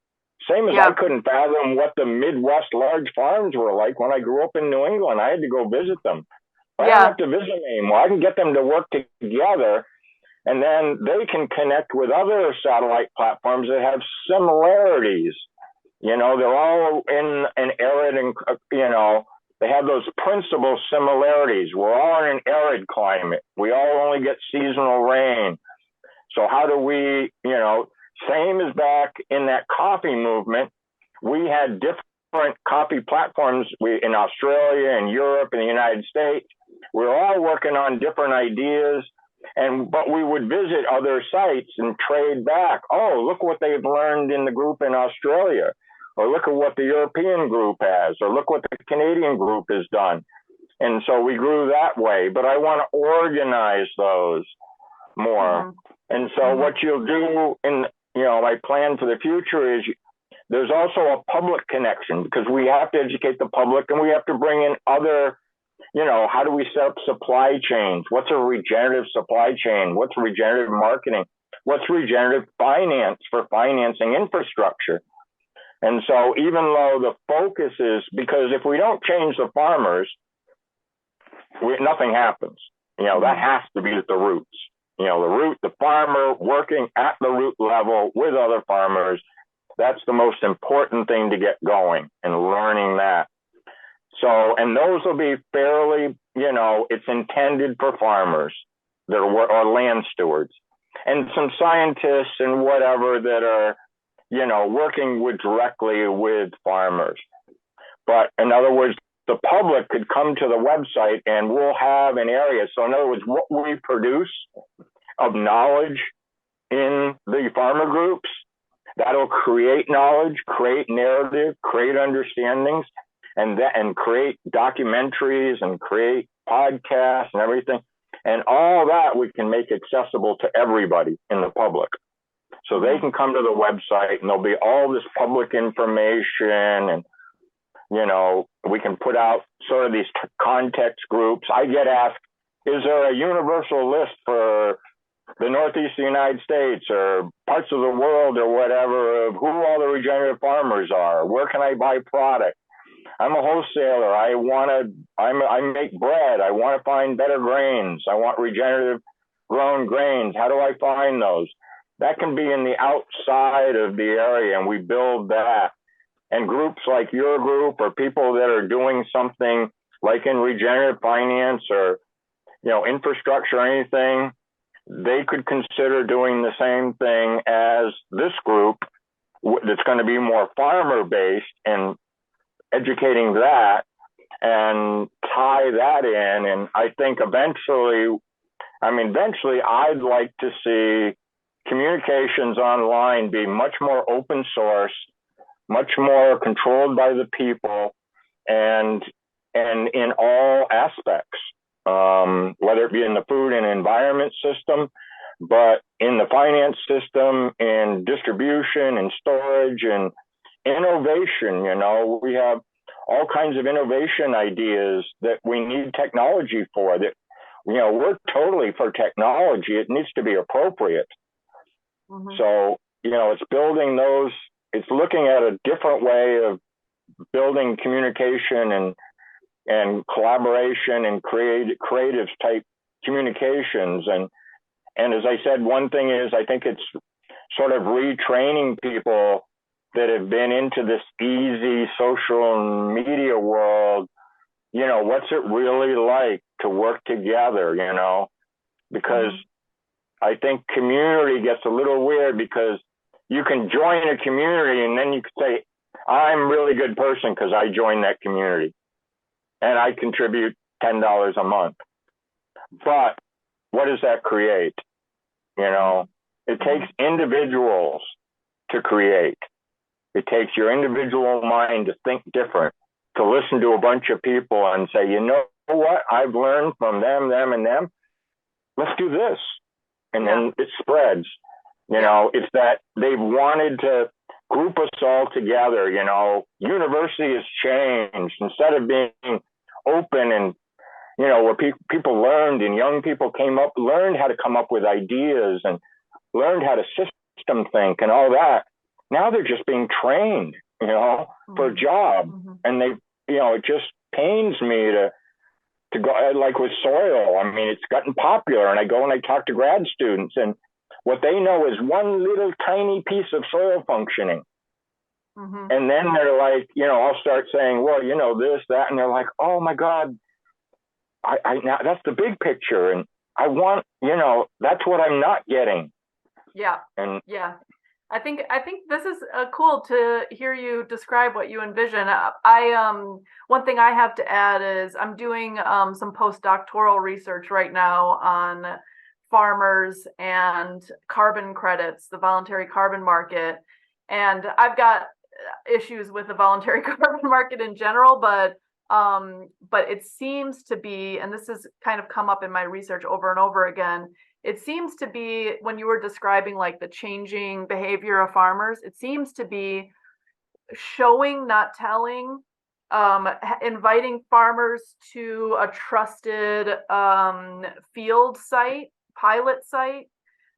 B: Same as I couldn't fathom what the Midwest large farms were like when I grew up in New England. I had to go visit them. I don't have to visit them anymore. I can get them to work together, and then they can connect with other satellite platforms that have similarities. You know, they're all in an arid and, you know, they have those principal similarities. We're all in an arid climate. We all only get seasonal rain. So how do we, you know, same as back in that coffee movement, we had different coffee platforms in Australia and Europe and the United States. We were all working on different ideas, but we would visit other sites and trade back. Oh, look what they've learned in the group in Australia, or look at what the European group has, or look what the Canadian group has done. And so we grew that way, but I want to organize those more. And so what you'll do in, you know, my plan for the future is there's also a public connection, because we have to educate the public and we have to bring in other, you know, how do we set up supply chains? What's a regenerative supply chain? What's regenerative marketing? What's regenerative finance for financing infrastructure? And so even though the focus is, because if we don't change the farmers, nothing happens. You know, that has to be at the roots. You know, the farmer working at the root level with other farmers, that's the most important thing to get going, and learning that. So, and those will be fairly, you know, it's intended for farmers that are, or land stewards, and some scientists and whatever that are, you know, working directly with farmers. But in other words, the public could come to the website and we'll have an area. So in other words, what we produce of knowledge in community farmer groups. That'll create knowledge, create narrative, create understandings, and create documentaries and create podcasts and everything. And all that we can make accessible to everybody in the public. So they can come to the website and there'll be all this public information, and, you know, we can put out sort of these context groups. I get asked, is there a universal list for the Northeast of the United States or parts of the world or whatever of who all the regenerative farmers are? Where can I buy product? I'm a wholesaler. I make bread. I want to find better grains. I want regenerative grown grains. How do I find those? That can be in the outside of the area, and we build that. And groups like your group or people that are doing something like in regenerative finance or, you know, infrastructure or anything, they could consider doing the same thing as this group that's going to be more farmer-based and educating that and tie that in. And I think eventually I'd like to see communications online be much more open source, much more controlled by the people, and in all aspects, whether it be in the food and environment system, but in the finance system, in distribution and storage and innovation. You know, we have all kinds of innovation ideas that we need technology for. That, you know, we're totally for technology. It needs to be appropriate. So, you know, it's building those, it's looking at a different way of building communication and collaboration and creative type communications. And as I said, one thing is, I think it's sort of retraining people that have been into this easy social media world. You know, what's it really like to work together, you know? Because I think community gets a little weird, because you can join a community and then you can say, I'm a really good person because I joined that community and I contribute $10 a month. But what does that create? You know, it takes individuals to create. It takes your individual mind to think different, to listen to a bunch of people and say, you know what, I've learned from them, and them. Let's do this. And then it spreads. You know, it's that they've wanted to group us all together. You know, university has changed. Instead of being open and, you know, where people learned and young people learned how to come up with ideas and learned how to system think and all that. Now they're just being trained, you know, for a job. And they, you know, it just pains me to go, like with soil. I mean, it's gotten popular, and I go and I talk to grad students, and what they know is one little tiny piece of soil functioning. And then they're like, you know, I'll start saying, well, you know, this, that, and they're like, oh my God, now that's the big picture. And I want, you know, that's what I'm not getting. And
C: I think this is cool to hear you describe what you envision. One thing I have to add is I'm doing some postdoctoral research right now on farmers and carbon credits, the voluntary carbon market. And I've got issues with the voluntary carbon market in general, but it seems to be, and this has kind of come up in my research over and over again, it seems to be, when you were describing like the changing behavior of farmers, it seems to be showing, not telling, inviting farmers to a trusted field site, pilot site,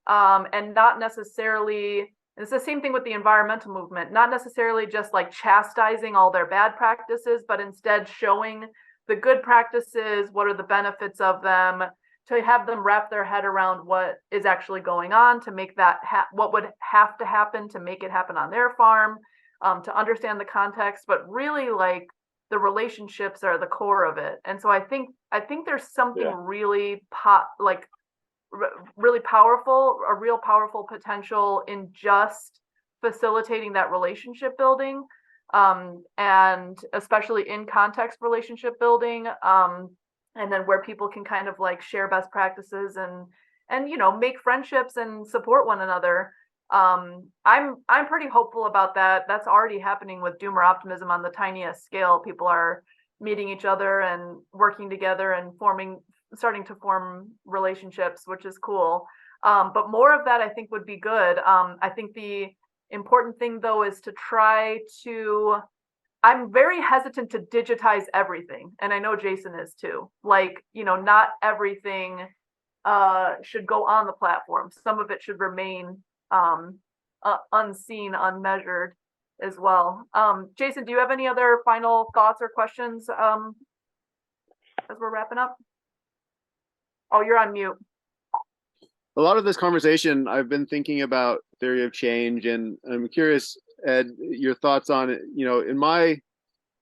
C: and not necessarily, it's the same thing with the environmental movement, not necessarily just like chastising all their bad practices, but instead showing the good practices, what are the benefits of them, to have them wrap their head around what is actually going on, to make that what would have to happen to make it happen on their farm, to understand the context, but really like the relationships are the core of it. And so I think there's something really really powerful, a real powerful potential in just facilitating that relationship building, and especially in context relationship building, and then where people can kind of like share best practices and you know, make friendships and support one another. I'm pretty hopeful about that. That's already happening with doomer optimism on the tiniest scale. People are meeting each other and working together and starting to form relationships, which is cool. But more of that I think would be good. I think the important thing though is to try to, I'm very hesitant to digitize everything. And I know Jason is too. Like, not everything should go on the platform. Some of it should remain unseen, unmeasured as well. Jason, do you have any other final thoughts or questions as we're wrapping up? Oh, you're on mute.
A: A lot of this conversation, I've been thinking about theory of change, and I'm curious, Ed, your thoughts on it. In my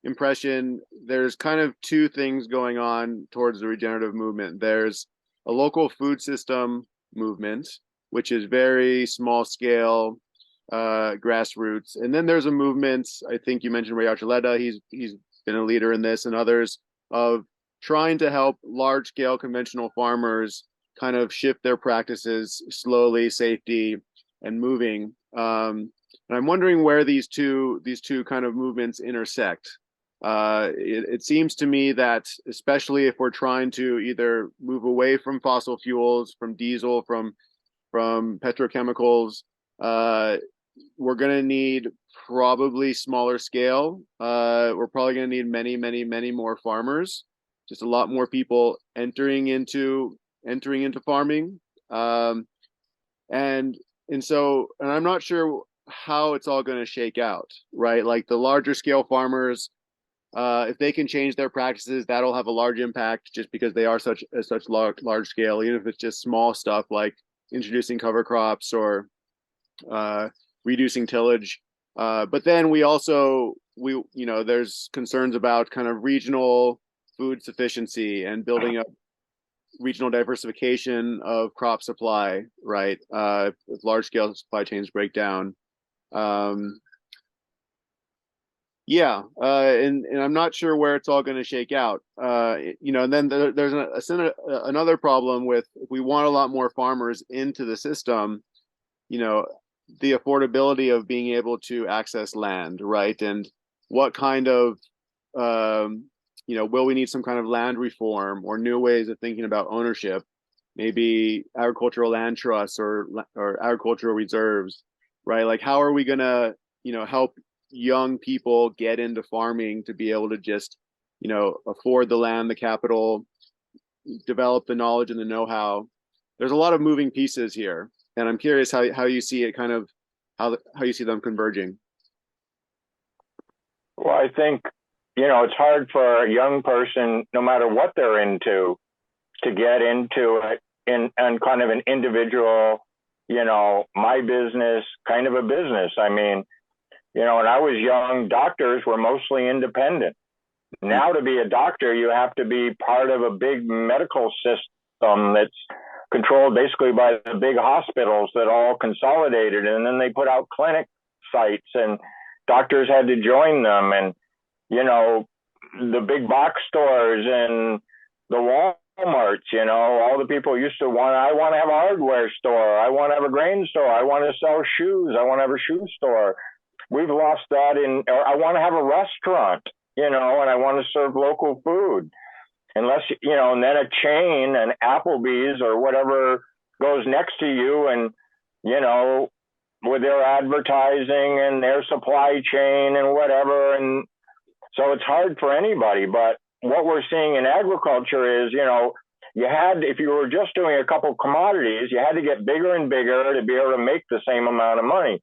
A: impression, there's kind of two things going on towards the regenerative movement. There's a local food system movement, which is very small scale, grassroots, and then there's a movement. I think you mentioned Ray Archuleta. He's been a leader in this, and others, of trying to help large scale conventional farmers kind of shift their practices slowly, safety, and moving. And I'm wondering where these two kind of movements intersect. It seems to me that, especially if we're trying to either move away from fossil fuels, from diesel, from petrochemicals, we're going to need probably smaller scale. We're probably going to need many, many, many more farmers. Just a lot more people entering into farming, and I'm not sure how it's all going to shake out, right? Like the larger scale farmers, if they can change their practices, that'll have a large impact, just because they are such large scale. Even if it's just small stuff like introducing cover crops or reducing tillage. But then there's concerns about kind of regional food sufficiency and building up regional diversification of crop supply, right? If large scale supply chains break down. And I'm not sure where it's all going to shake out. And then there's another problem with, if we want a lot more farmers into the system, the affordability of being able to access land, right? And what kind of will we need some kind of land reform or new ways of thinking about ownership? Maybe agricultural land trusts or agricultural reserves, right? Like, how are we gonna, help young people get into farming to be able to just, afford the land, the capital, develop the knowledge and the know-how? There's a lot of moving pieces here, and I'm curious how you see it, kind of how you see them converging.
B: Well, I think, it's hard for a young person, no matter what they're into, to get into it in kind of an individual, my business kind of a business. I mean, when I was young, doctors were mostly independent. Now, to be a doctor, you have to be part of a big medical system that's controlled basically by the big hospitals that all consolidated, and then they put out clinic sites, and doctors had to join them. And the big box stores and the Walmarts, all the people used to I want to have a hardware store. I want to have a grain store. I want to sell shoes. I want to have a shoe store. We've lost that or I want to have a restaurant, and I want to serve local food. Unless, and then a chain, an Applebee's or whatever goes next to you, and, with their advertising and their supply chain and whatever. And so it's hard for anybody. But what we're seeing in agriculture is, if you were just doing a couple commodities, you had to get bigger and bigger to be able to make the same amount of money.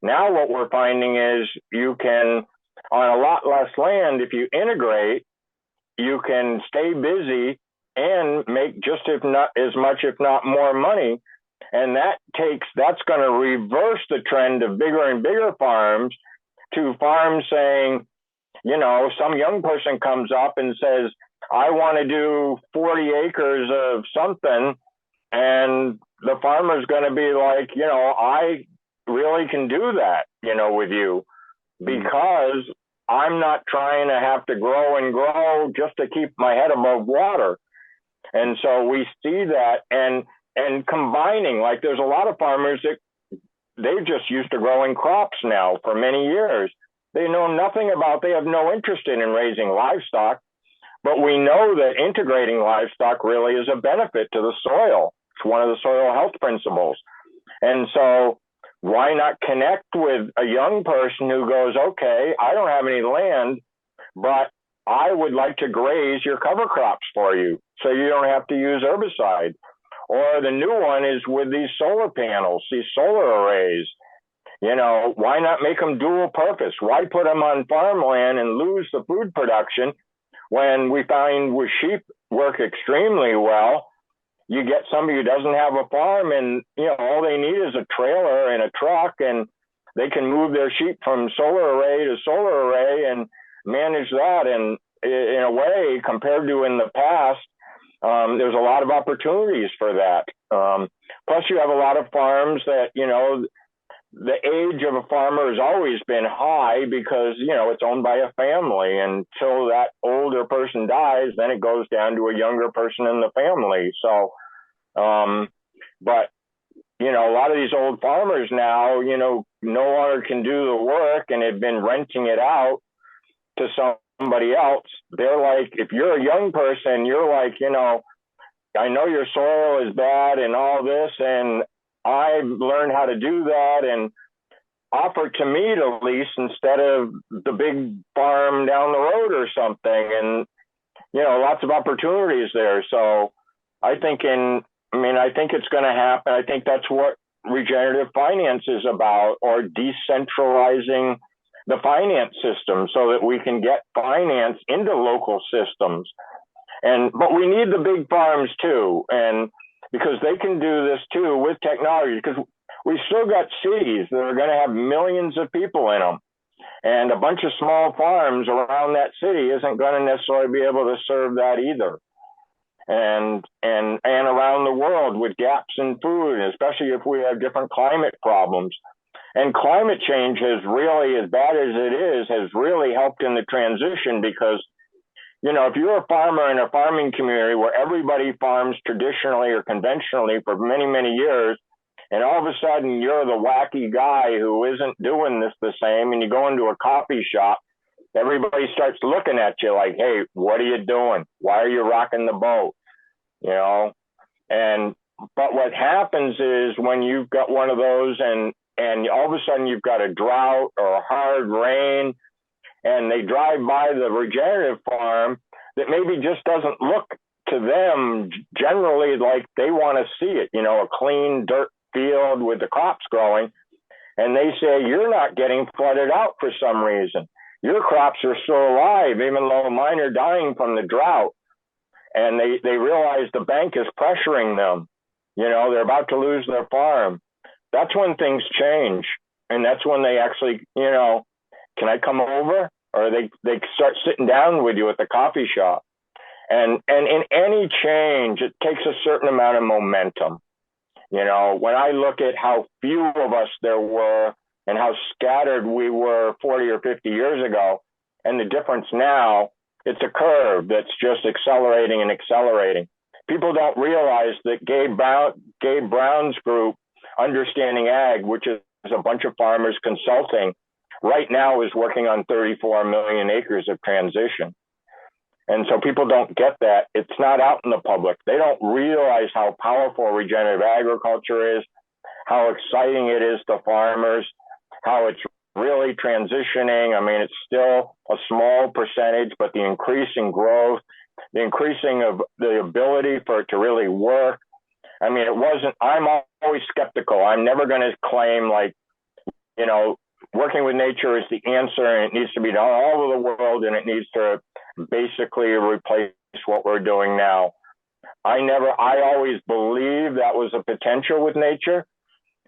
B: Now what we're finding is you can, on a lot less land, if you integrate, you can stay busy and make just as much, if not more money. And that's going to reverse the trend of bigger and bigger farms to farms saying, some young person comes up and says, I want to do 40 acres of something. And the farmer's going to be like, I really can do that, with you, because I'm not trying to have to grow and grow just to keep my head above water. And so we see that, and combining, like, there's a lot of farmers they're just used to growing crops now for many years. They know nothing about, they have no interest in raising livestock, but we know that integrating livestock really is a benefit to the soil. It's one of the soil health principles. And so why not connect with a young person who goes, okay, I don't have any land, but I would like to graze your cover crops for you so you don't have to use herbicide. Or the new one is with these solar panels, these solar arrays. You know, why not make them dual purpose? Why put them on farmland and lose the food production when we find with sheep work extremely well? You get somebody who doesn't have a farm and, you know, all they need is a trailer and a truck, and they can move their sheep from solar array to solar array and manage that. And in a way, compared to in the past, there's a lot of opportunities for that. Plus, you have a lot of farms that, you know, the age of a farmer has always been high because, you know, it's owned by a family. Until that older person dies, then it goes down to a younger person in the family. So, but, you know, a lot of these old farmers now, you know, no longer can do the work and have been renting it out to somebody else. They're like, if you're a young person, you're like, you know, I know your soil is bad and all this, and I've learned how to do that, and offer to me to lease instead of the big farm down the road or something. And, you know, lots of opportunities there. So I think I think it's going to happen. I think that's what regenerative finance is about, or decentralizing the finance system so that we can get finance into local systems. But we need the big farms too, and because they can do this too with technology, because we still got cities that are going to have millions of people in them, and a bunch of small farms around that city isn't going to necessarily be able to serve that either. And around the world with gaps in food, especially if we have different climate problems. And climate change has really, as bad as it is, has really helped in the transition because, you know, if you're a farmer in a farming community where everybody farms traditionally or conventionally for many, many years, and all of a sudden you're the wacky guy who isn't doing this the same, and you go into a coffee shop, everybody starts looking at you like, hey, what are you doing? Why are you rocking the boat? You know? But what happens is when you've got one of those and all of a sudden you've got a drought or a hard rain, and they drive by the regenerative farm that maybe just doesn't look to them generally like they want to see it, you know, a clean dirt field with the crops growing. And they say, you're not getting flooded out for some reason. Your crops are still alive, even though mine are dying from the drought. And they realize the bank is pressuring them. You know, they're about to lose their farm. That's when things change. And that's when they actually, you know, can I come over? Or they start sitting down with you at the coffee shop. And in any change, it takes a certain amount of momentum. You know, when I look at how few of us there were and how scattered we were 40 or 50 years ago, and the difference now, it's a curve that's just accelerating and accelerating. People don't realize that Gabe Brown's group, Understanding Ag, which is a bunch of farmers consulting, right now is working on 34 million acres of transition. And so people don't get that. It's not out in the public. They don't realize how powerful regenerative agriculture is, how exciting it is to farmers, how it's really transitioning. I mean, it's still a small percentage, but the increasing growth, the increasing of the ability for it to really work. I mean, I'm always skeptical. I'm never going to claim like, you know, working with nature is the answer and it needs to be done all over the world and it needs to basically replace what we're doing now. I always believed that was a potential with nature,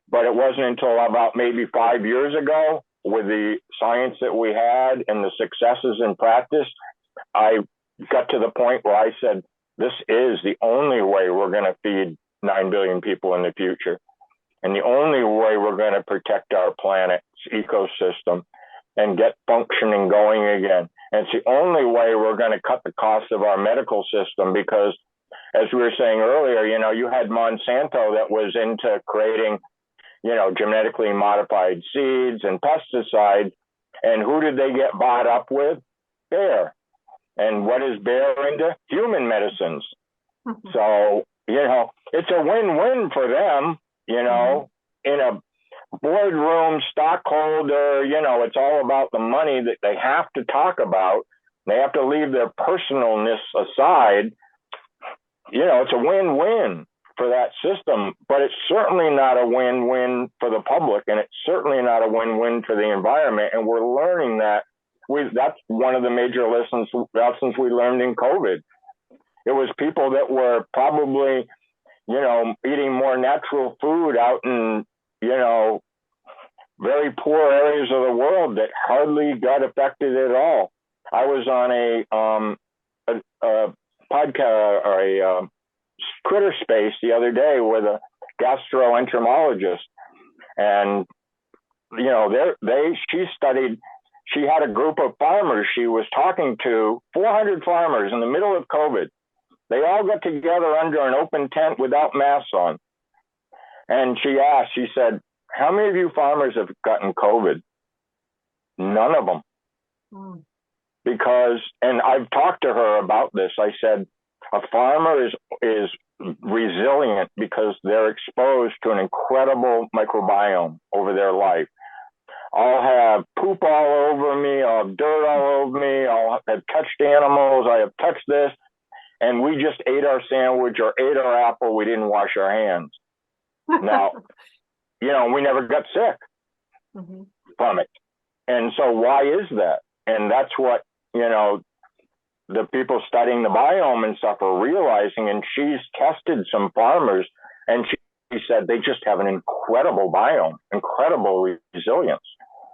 B: but it wasn't until about maybe 5 years ago with the science that we had and the successes in practice, I got to the point where I said, this is the only way we're going to feed 9 billion people in the future. And the only way we're going to protect our planet's ecosystem and get functioning going again. And it's the only way we're going to cut the cost of our medical system because, as we were saying earlier, you know, you had Monsanto that was into creating, genetically modified seeds and pesticides. And who did they get bought up with? Bayer. And what is Bayer into? Human medicines. So, it's a win-win for them, in a boardroom stockholder, it's all about the money that they have to talk about. They have to leave their personalness aside. It's a win-win for that system, but it's certainly not a win-win for the public, and it's certainly not a win-win for the environment. And we're learning that. That's one of the major lessons we learned in COVID. It was people that were probably, eating more natural food out in, very poor areas of the world that hardly got affected at all. I was on a podcast or a critter space the other day with a gastroenterologist, and she had a group of farmers. She was talking to 400 farmers in the middle of COVID. They all got together under an open tent without masks on. And she said, how many of you farmers have gotten COVID? None of them. Because, and I've talked to her about this. I said, a farmer is resilient because they're exposed to an incredible microbiome over their life. I'll have poop all over me. I'll have dirt all over me. I'll have touched animals. I have touched this. And we just ate our sandwich or ate our apple. We didn't wash our hands. Now, we never got sick from it. And so why is that? And that's what, the people studying the biome and stuff are realizing. And she's tested some farmers, and she said they just have an incredible biome, incredible resilience.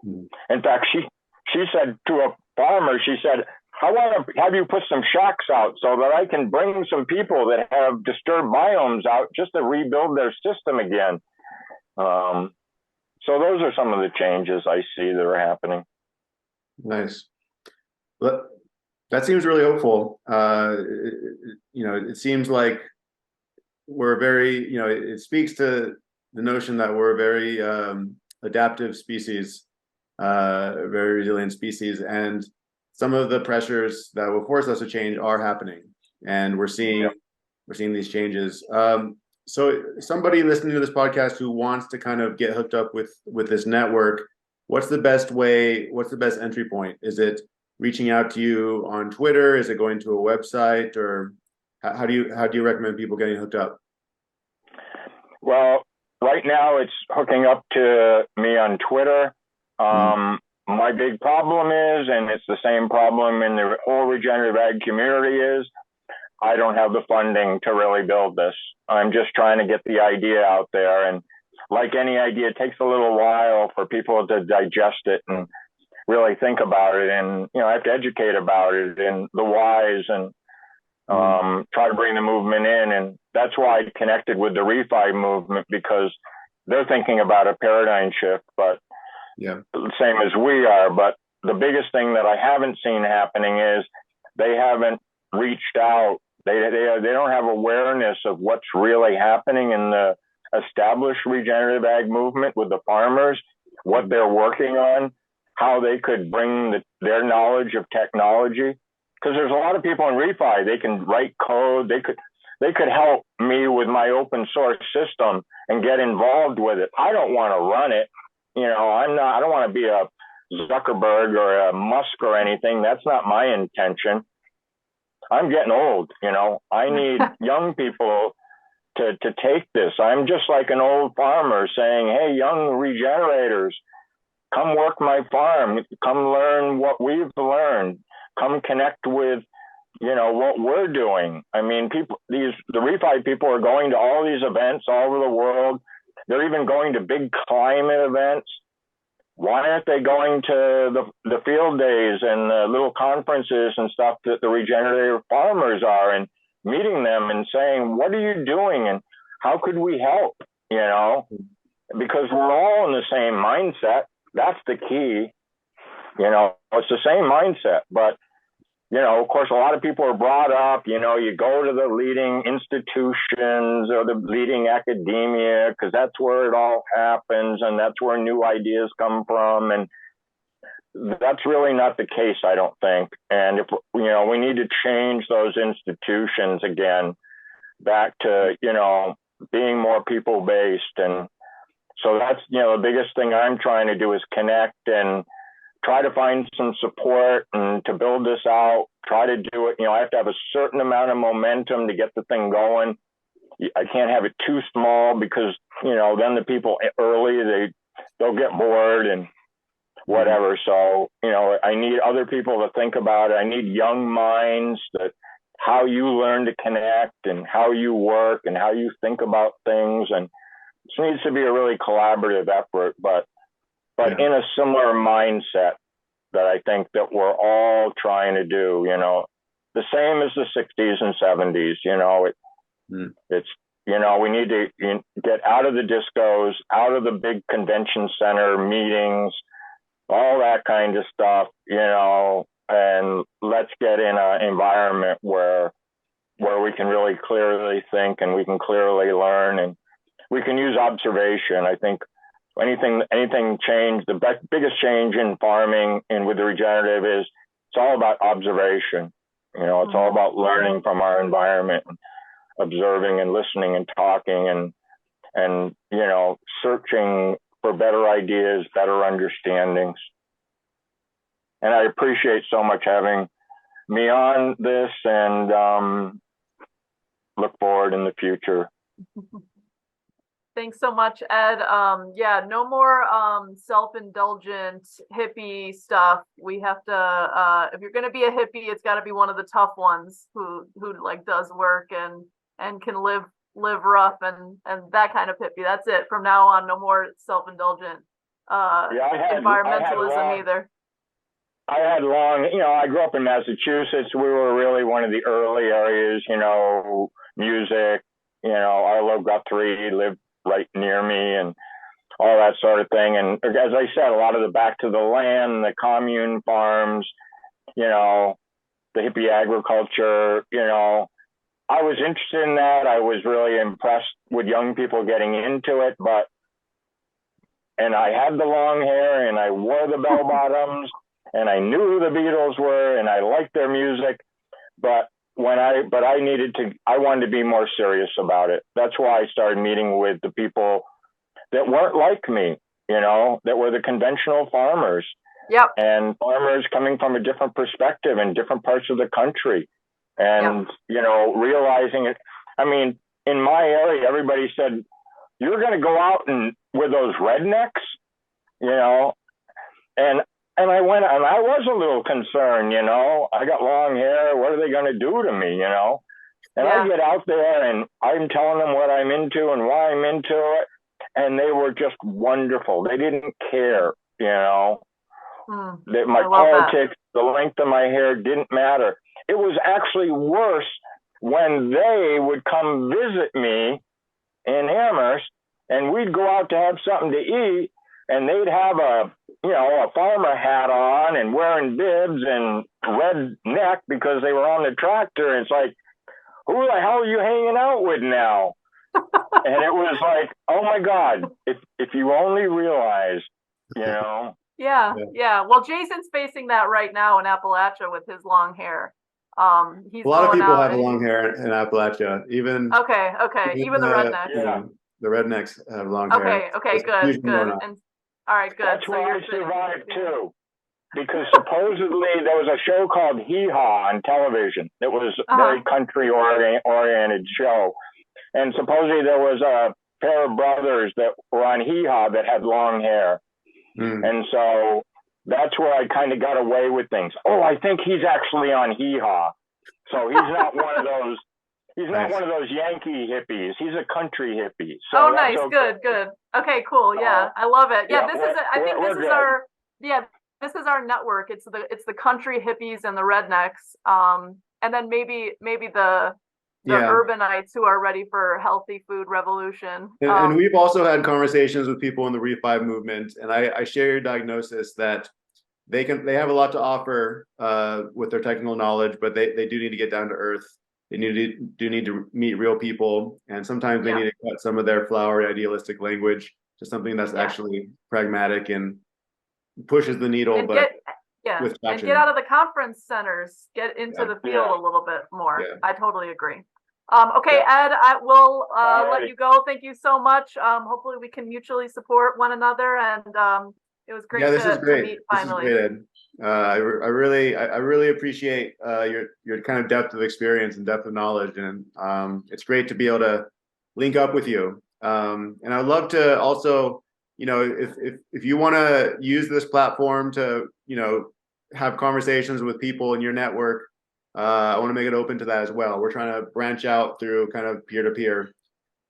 B: In fact, she said to a farmer, she said, I want to have you put some shacks out so that I can bring some people that have disturbed biomes out just to rebuild their system again. So those are some of the changes I see that are happening.
A: Nice. Well, that seems really hopeful. It seems like we're very, it speaks to the notion that we're a very adaptive species, very resilient species, and some of the pressures that will force us to change are happening, and we're seeing these changes. So somebody listening to this podcast who wants to kind of get hooked up with this network, what's the best way? What's the best entry point? Is it reaching out to you on Twitter? Is it going to a website, or how do you recommend people getting hooked up?
B: Well, right now it's hooking up to me on Twitter. My big problem is, and it's the same problem in the whole regenerative ag community, is I don't have the funding to really build this. I'm just trying to get the idea out there. And like any idea, it takes a little while for people to digest it and really think about it. And, I have to educate about it and the whys and try to bring the movement in. And that's why I connected with the refi movement, because they're thinking about a paradigm shift, but the same as we are. But the biggest thing that I haven't seen happening is they haven't reached out. They don't have awareness of what's really happening in the established regenerative ag movement with the farmers, what they're working on, how they could bring their knowledge of technology. Because there's a lot of people in refi, they can write code, they could help me with my open source system and get involved with it. I don't want to run it. I don't want to be a Zuckerberg or a Musk or anything. That's not my intention. I'm getting old, I need young people to take this. I'm just like an old farmer saying, hey, young regenerators, come work my farm, come learn what we've learned, come connect with, what we're doing. I mean, the refi people are going to all these events all over the world. They're even going to big climate events. Why aren't they going to the field days and the little conferences and stuff that the regenerative farmers are, and meeting them and saying, what are you doing and how could we help? Because we're all in the same mindset. That's the key. It's the same mindset, but of course, a lot of people are brought up, you go to the leading institutions or the leading academia, because that's where it all happens and that's where new ideas come from. And that's really not the case, I don't think. And if, we need to change those institutions again back to, being more people based. And so that's, the biggest thing I'm trying to do is connect and try to find some support and to build this out, try to do it. I have to have a certain amount of momentum to get the thing going. I can't have it too small because, then the people early, they'll get bored and whatever. So, I need other people to think about it. I need young minds that how you learn to connect and how you work and how you think about things. And this needs to be a really collaborative effort, but in a similar mindset that I think that we're all trying to do, the same as the 60s and 70s, it's, we need to get out of the discos, out of the big convention center meetings, all that kind of stuff, and let's get in an environment where we can really clearly think and we can clearly learn and we can use observation. I think anything change, the biggest change in farming and with the regenerative is it's all about observation. It's all about learning from our environment, observing and listening and talking and searching for better ideas, better understandings. And I appreciate so much having me on this and look forward in the future.
C: Thanks so much, Ed. No more self-indulgent hippie stuff. We have to, if you're going to be a hippie, it's got to be one of the tough ones who like does work and can live rough and that kind of hippie. That's it. From now on, no more self-indulgent environmentalism either.
B: I had I grew up in Massachusetts. We were really one of the early areas, music, Arlo Guthrie lived right near me and all that sort of thing. And as I said, a lot of the back to the land, the commune farms, the hippie agriculture, I was interested in that. I was really impressed with young people getting into it, and I had the long hair and I wore the bell bottoms and I knew who the Beatles were and I liked their music, but I wanted to be more serious about it. That's why I started meeting with the people that weren't like me, that were the conventional farmers.
C: Yep.
B: And farmers coming from a different perspective in different parts of the country. And, realizing it. I mean, in my area, everybody said, you're going to go out and with those rednecks, and I went, and I was a little concerned, I got long hair. What are they going to do to me, And I get out there and I'm telling them what I'm into and why I'm into it. And they were just wonderful. They didn't care, that my politics, the length of my hair didn't matter. It was actually worse when they would come visit me in Amherst and we'd go out to have something to eat and they'd have a farmer hat on and wearing bibs and red neck because they were on the tractor. And it's like, who the hell are you hanging out with now? And it was like, oh my God, if you only realized,
C: Yeah. Well, Jason's facing that right now in Appalachia with his long hair. He's
A: a lot of people have long hair in Appalachia. Even
C: even the rednecks.
A: The rednecks have long hair.
C: Okay, good. And all right, good.
B: That's why I survived too, because supposedly there was a show called Hee Haw on television. It was a very country oriented show, and supposedly there was a pair of brothers that were on Hee Haw that had long hair, and so that's where I kind of got away with things. Oh, I think he's actually on Hee Haw, so he's not one of those. He's not one of those Yankee hippies. He's a country hippie. So
C: nice. Okay. Good. Okay, cool. Yeah, I love it. Yeah, this is our network. It's the country hippies and the rednecks. And then maybe the urbanites who are ready for healthy food revolution.
A: And we've also had conversations with people in the Refi movement. And I share your diagnosis that they have a lot to offer with their technical knowledge, but they do need to get down to earth. They need to meet real people, and sometimes they need to cut some of their flowery idealistic language to something that's actually pragmatic and pushes the needle,
C: and
A: but
C: with traction. And get out of the conference centers, get into the field a little bit more. I totally agree. Okay, Ed, I will let you go. Thank you so much. Hopefully we can mutually support one another, and it was great.
A: This is great. Meet finally. This is great, Ed. I really appreciate your kind of depth of experience and depth of knowledge, and it's great to be able to link up with you. And I'd love to also, if you want to use this platform to, have conversations with people in your network, I want to make it open to that as well. We're trying to branch out through kind of peer-to-peer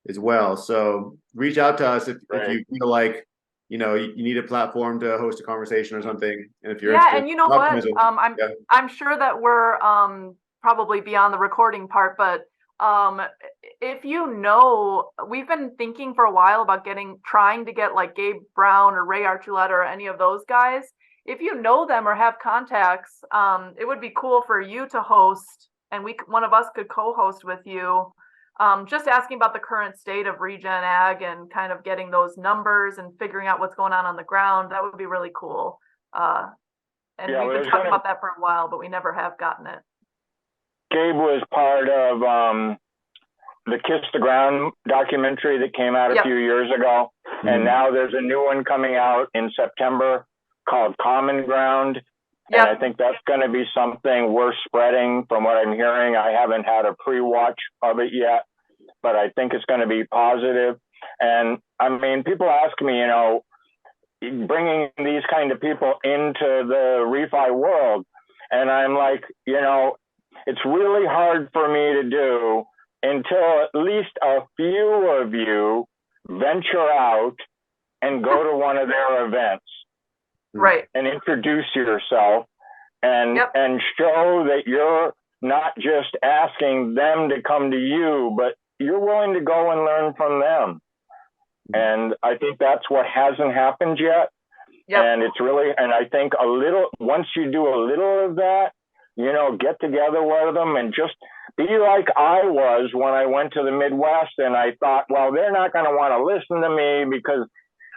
A: as well. So reach out to us if you feel like, you need a platform to host a conversation or something. And if you're interested,
C: and you know what, I'm sure that we're probably beyond the recording part, but if we've been thinking for a while about trying to get like Gabe Brown or Ray Archuleta or any of those guys. If you know them or have contacts, it would be cool for you to host, and one of us could co-host with you. Just asking about the current state of regen ag and kind of getting those numbers and figuring out what's going on the ground. That would be really cool. And we've been talking about that for a while, but we never have gotten it.
B: Gabe was part of the Kiss the Ground documentary that came out a few years ago. And now there's a new one coming out in September called Common Ground. And I think that's going to be something worth spreading from what I'm hearing. I haven't had a pre-watch of it yet, but I think it's going to be positive. And I mean, people ask me, bringing these kind of people into the refi world. And I'm like, it's really hard for me to do until at least a few of you venture out and go to one of their events.
C: Right.
B: And introduce yourself and show that you're not just asking them to come to you, but you're willing to go and learn from them. And I think that's what hasn't happened yet. And it's really, and I think once you do a little of that, get together with them and just be like I was when I went to the Midwest, and I thought, well, they're not going to want to listen to me because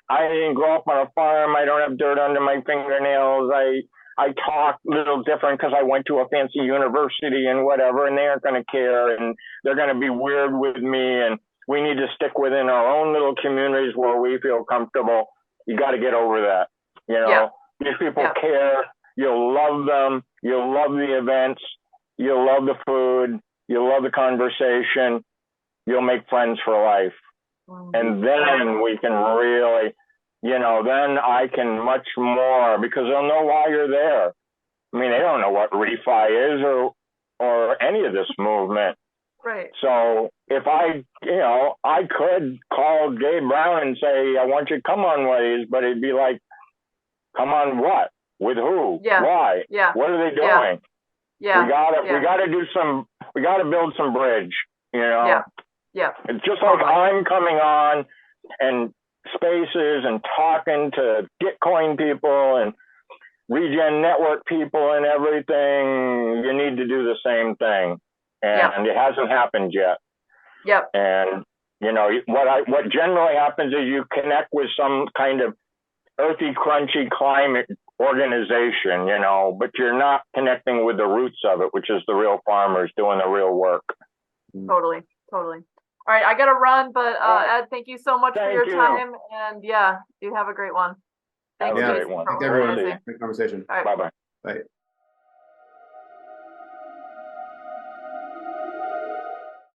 B: I didn't grow up on a farm. I don't have dirt under my fingernails. I talk a little different because I went to a fancy university and whatever, and they aren't going to care, and they're going to be weird with me, and we need to stick within our own little communities where we feel comfortable. You got to get over that. These people care. You'll love them. You'll love the events. You'll love the food. You'll love the conversation. You'll make friends for life. And then we can really, then I can much more, because they'll know why you're there. I mean, they don't know what refi is or any of this movement.
C: Right.
B: So if I could call Gabe Brown and say, I want you to come on one of these, but it'd be like, come on what? With who?
C: Yeah.
B: Why?
C: Yeah.
B: What are they doing?
C: Yeah.
B: We gotta build some bridge,
C: Yeah.
B: It's just like I'm coming on and spaces and talking to Gitcoin people and Regen Network people and everything. You need to do the same thing. And it hasn't happened yet.
C: Yep.
B: And what generally happens is you connect with some kind of earthy, crunchy climate organization, but you're not connecting with the roots of it, which is the real farmers doing the real work.
C: Totally. All right, I got to run, but Ed, thank you so much for your time. And you have a great one.
B: Thanks,
A: Thank everyone. Great conversation.
C: All right.
B: Bye-bye.
A: Bye.